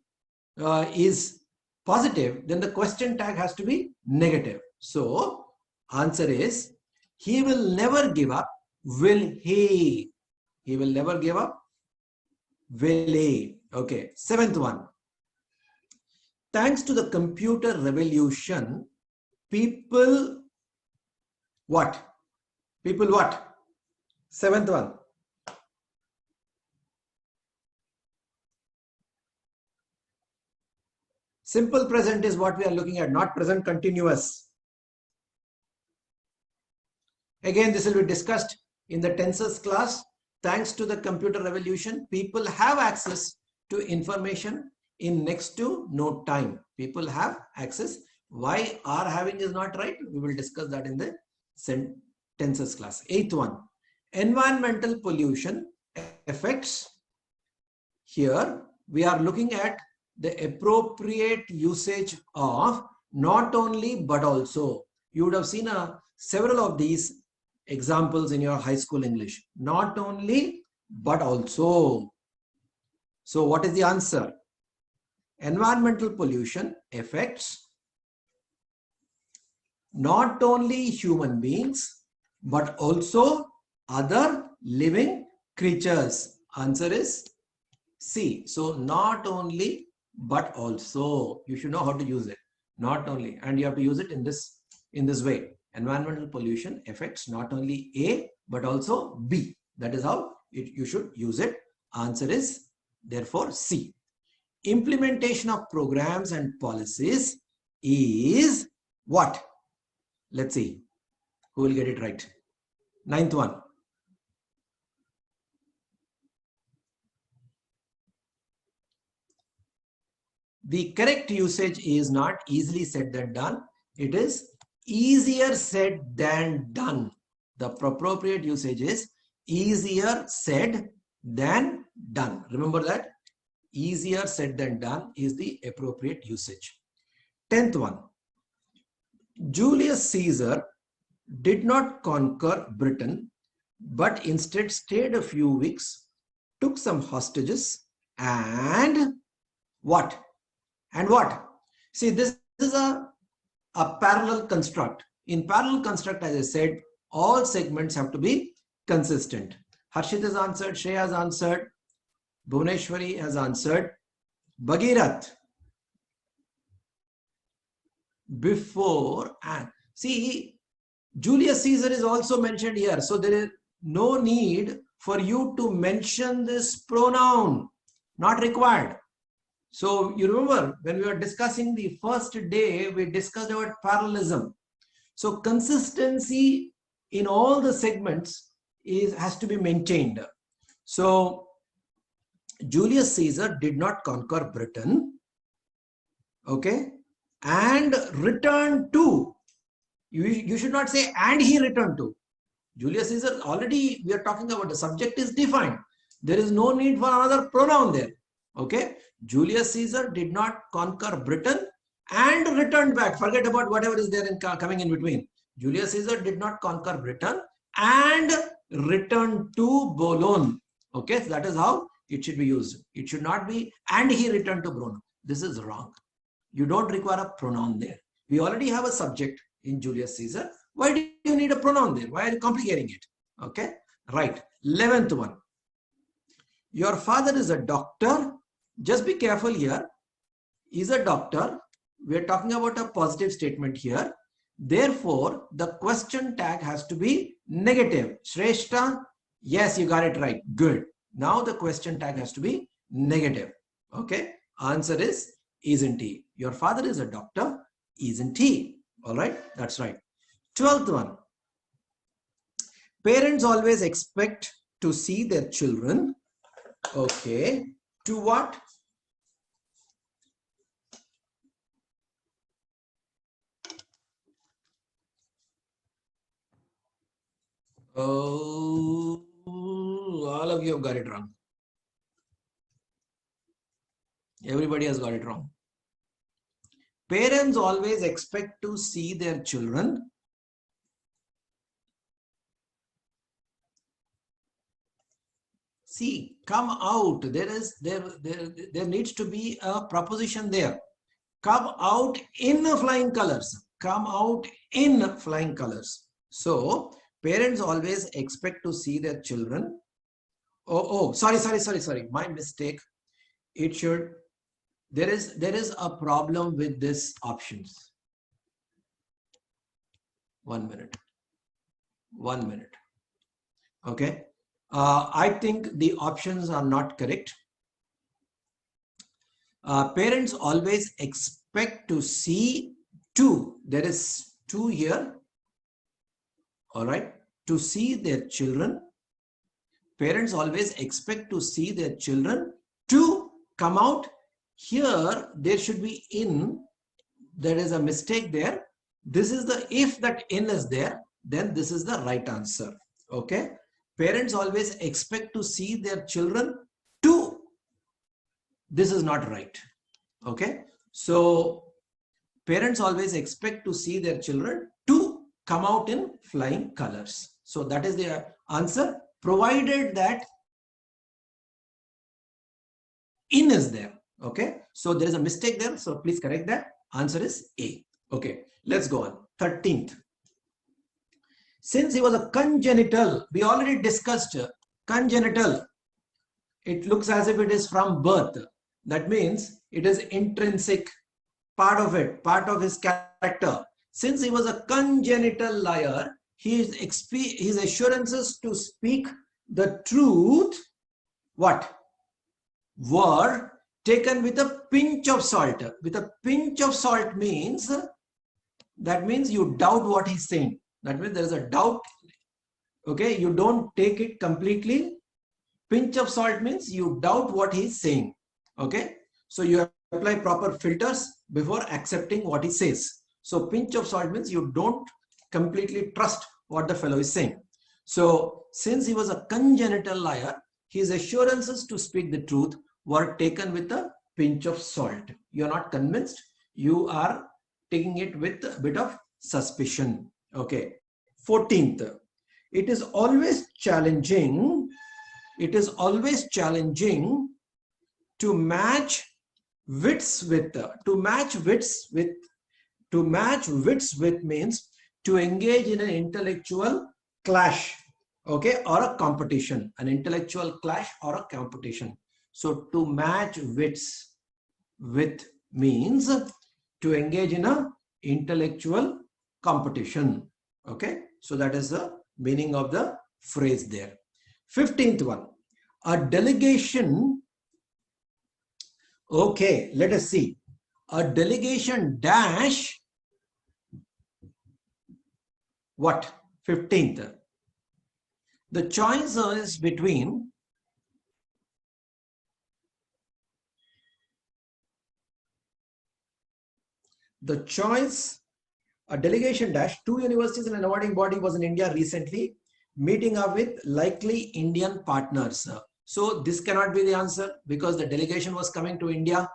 is positive, then the question tag has to be negative. So, answer is, he will never give up. Will he? He will never give up. Will he? Okay. Seventh one. Thanks to the computer revolution, people what? People what? Seventh one. Simple present is what we are looking at, not present continuous. Again, this will be discussed in the tenses class. Thanks to the computer revolution, people have access to information in next to no time. People have access. Why are having is not right? We will discuss that in the tenses class. Eighth one, environmental pollution affects. Here we are looking at the appropriate usage of not only but also. You would have seen several of these examples in your high school English. Not only but also. So what is the answer? Environmental pollution affects not only human beings but also other living creatures. Answer is C. So not only but also. You should know how to use it. Not only, and you have to use it in this way. Environmental pollution affects not only A but also B. That is how you should use it. Answer is therefore C. Implementation of programs and policies is what? Let's see who will get it right. Ninth one. The correct usage is not easily said than done. It is easier said than done. The appropriate usage is easier said than done. Remember that? Easier said than done is the appropriate usage. 10th one. Julius Caesar did not conquer Britain, but instead stayed a few weeks, took some hostages, and what? And what? See, this is a parallel construct. In parallel construct, as I said, all segments have to be consistent. Harshit has answered, Shreya has answered, Bhuvneshwari has answered, Bhagirath. Before and see, Julius Caesar is also mentioned here. So there is no need for you to mention this pronoun. Not required. So you remember when we were discussing the first day, we discussed about parallelism. So consistency in all the segments has to be maintained. So Julius Caesar did not conquer Britain, okay, and returned to. You should not say and he returned to. Julius Caesar, already we are talking about the subject is defined. There is no need for another pronoun there. Okay, Julius Caesar did not conquer Britain and returned back. Forget about whatever is there coming in between. Julius Caesar did not conquer Britain and returned to Boulogne. Okay, so that is how it should be used. It should not be and he returned to Boulogne. This is wrong. You don't require a pronoun there. We already have a subject in Julius Caesar. Why do you need a pronoun there? Why are you complicating it? Okay, right. 11th one. Your father is a doctor. Just be careful here. Is a doctor. We are talking about a positive statement here. Therefore, the question tag has to be negative. Shrestha, yes, you got it right. Good. Now the question tag has to be negative. Okay. Answer is isn't he. Your father is a doctor. Isn't he? All right. That's right. 12th one. Parents always expect to see their children. Okay. To what? Oh, all of you have got it wrong. Everybody has got it wrong. Parents always expect to see their children. See, come out. There needs to be a proposition there. Come out in flying colors. Come out in flying colors. So parents always expect to see their children. Oh, sorry. My mistake. It should. There is a problem with this options. 1 minute. 1 minute. Okay. I think the options are not correct. Parents always expect to see two. There is two here. All right. to see their children. Parents always expect to see their children to come out. Here, there should be in. There is a mistake there. This is the, if that in is there, then this is the right answer. Okay. Parents always expect to see their children to. This is not right. Okay. So, parents always expect to see their children to come out in flying colors. So, that is the answer, provided that in is there. Okay. So, there is a mistake there. So, please correct that. Answer is A. Okay. Let's go on. 13th. Since he was a congenital, we already discussed congenital. It looks as if it is from birth. That means it is intrinsic, part of it, part of his character. Since he was a congenital liar, his assurances to speak the truth, what? Were taken with a pinch of salt. With a pinch of salt means, that means you doubt what he's saying. That means there is a doubt. Okay, you don't take it completely. Pinch of salt means you doubt what he's saying. Okay, so you apply proper filters before accepting what he says. So pinch of salt means you don't completely trust what the fellow is saying. So since he was a congenital liar, his assurances to speak the truth were taken with a pinch of salt. You are not convinced. You are taking it with a bit of suspicion. Okay. 14th. It is always challenging. It is always challenging to match wits with. To match wits with means to engage in an intellectual clash. Okay, or a competition. An intellectual clash or a competition. So to match wits with means to engage in a intellectual competition. Okay, so that is the meaning of the phrase there. 15th one, a delegation. Okay, let us see. A delegation dash what? 15th. The choice is between a delegation dash, 2 universities and an awarding body was in India recently, meeting up with likely Indian partners. So this cannot be the answer because the delegation was coming to India.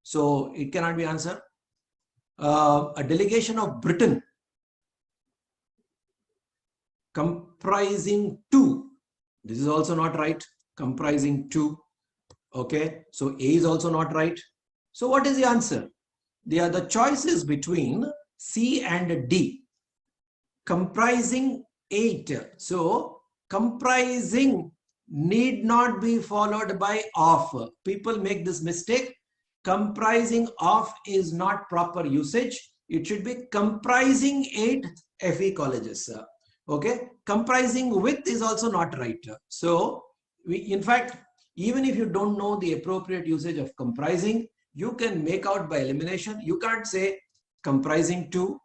So it cannot be answer. A delegation of Britain comprising 2. This is also not right. Comprising 2. Okay. So A is also not right. So what is the answer? The choice is between C and D. Comprising 8. So comprising need not be followed by of. People make this mistake. Comprising of is not proper usage. It should be comprising 8 FE colleges. Okay. Comprising with is also not right. So in fact, even if you don't know the appropriate usage of comprising, you can make out by elimination. You can't say comprising 2.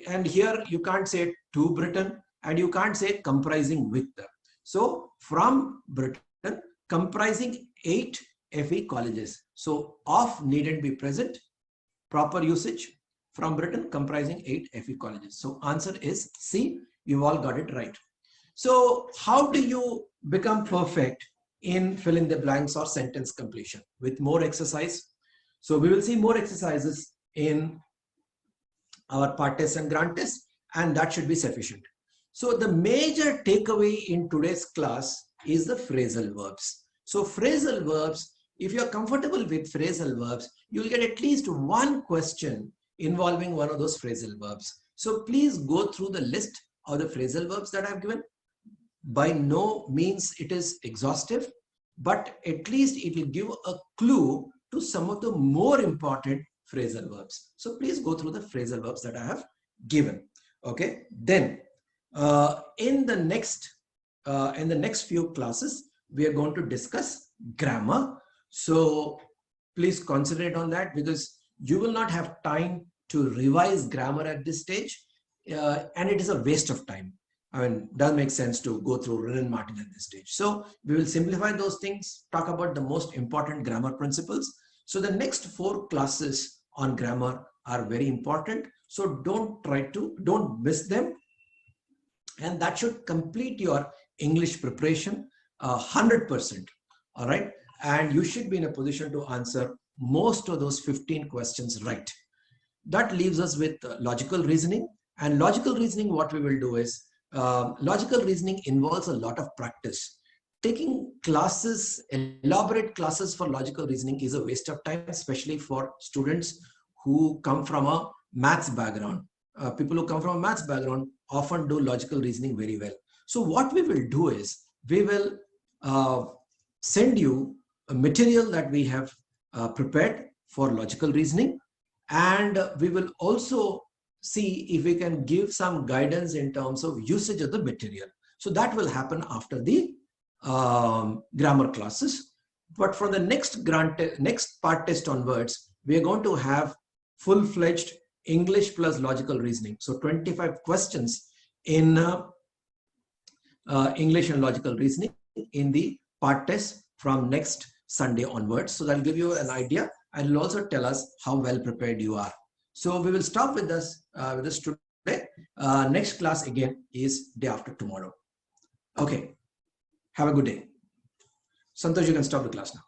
And here you can't say to Britain, and you can't say comprising with. So from Britain, comprising 8 FE colleges. So of needn't be present. Proper usage from Britain, comprising 8 FE colleges. So answer is C. You've all got it right. So how do you become perfect in fill in the blanks or sentence completion? With more exercise. So we will see more exercises in our part test and grant test, and that should be sufficient. So the major takeaway in today's class is the phrasal verbs. So phrasal verbs, if you are comfortable with phrasal verbs, you will get at least one question involving one of those phrasal verbs. So please go through the list of the phrasal verbs that I have given. By no means it is exhaustive, but at least it will give a clue to some of the more important phrasal verbs. So please go through the phrasal verbs that I have given. Okay. Then in the next few classes, we are going to discuss grammar. So please concentrate on that, because you will not have time to revise grammar at this stage, and it is a waste of time. I mean, doesn't make sense to go through Wren and Martin at this stage. So we will simplify those things, talk about the most important grammar principles. So the next 4 classes on grammar are very important. So don't miss them. And that should complete your English preparation 100%. All right. And you should be in a position to answer most of those 15 questions right. That leaves us with logical reasoning. And logical reasoning, what we will do is, logical reasoning involves a lot of practice. Taking classes, elaborate classes for logical reasoning is a waste of time, especially for students who come from a maths background. People who come from a maths background often do logical reasoning very well. So what we will do is, we will send you a material that we have prepared for logical reasoning, and we will also see if we can give some guidance in terms of usage of the material. So that will happen after the grammar classes. But for the next part test onwards, we are going to have full-fledged English plus logical reasoning. So 25 questions in English and logical reasoning in the part test from next Sunday onwards. So that'll give you an idea, and will also tell us how well prepared you are. So we will stop with this today. Next class again is day after tomorrow. Okay. Have a good day. Santosh, you can stop the class now.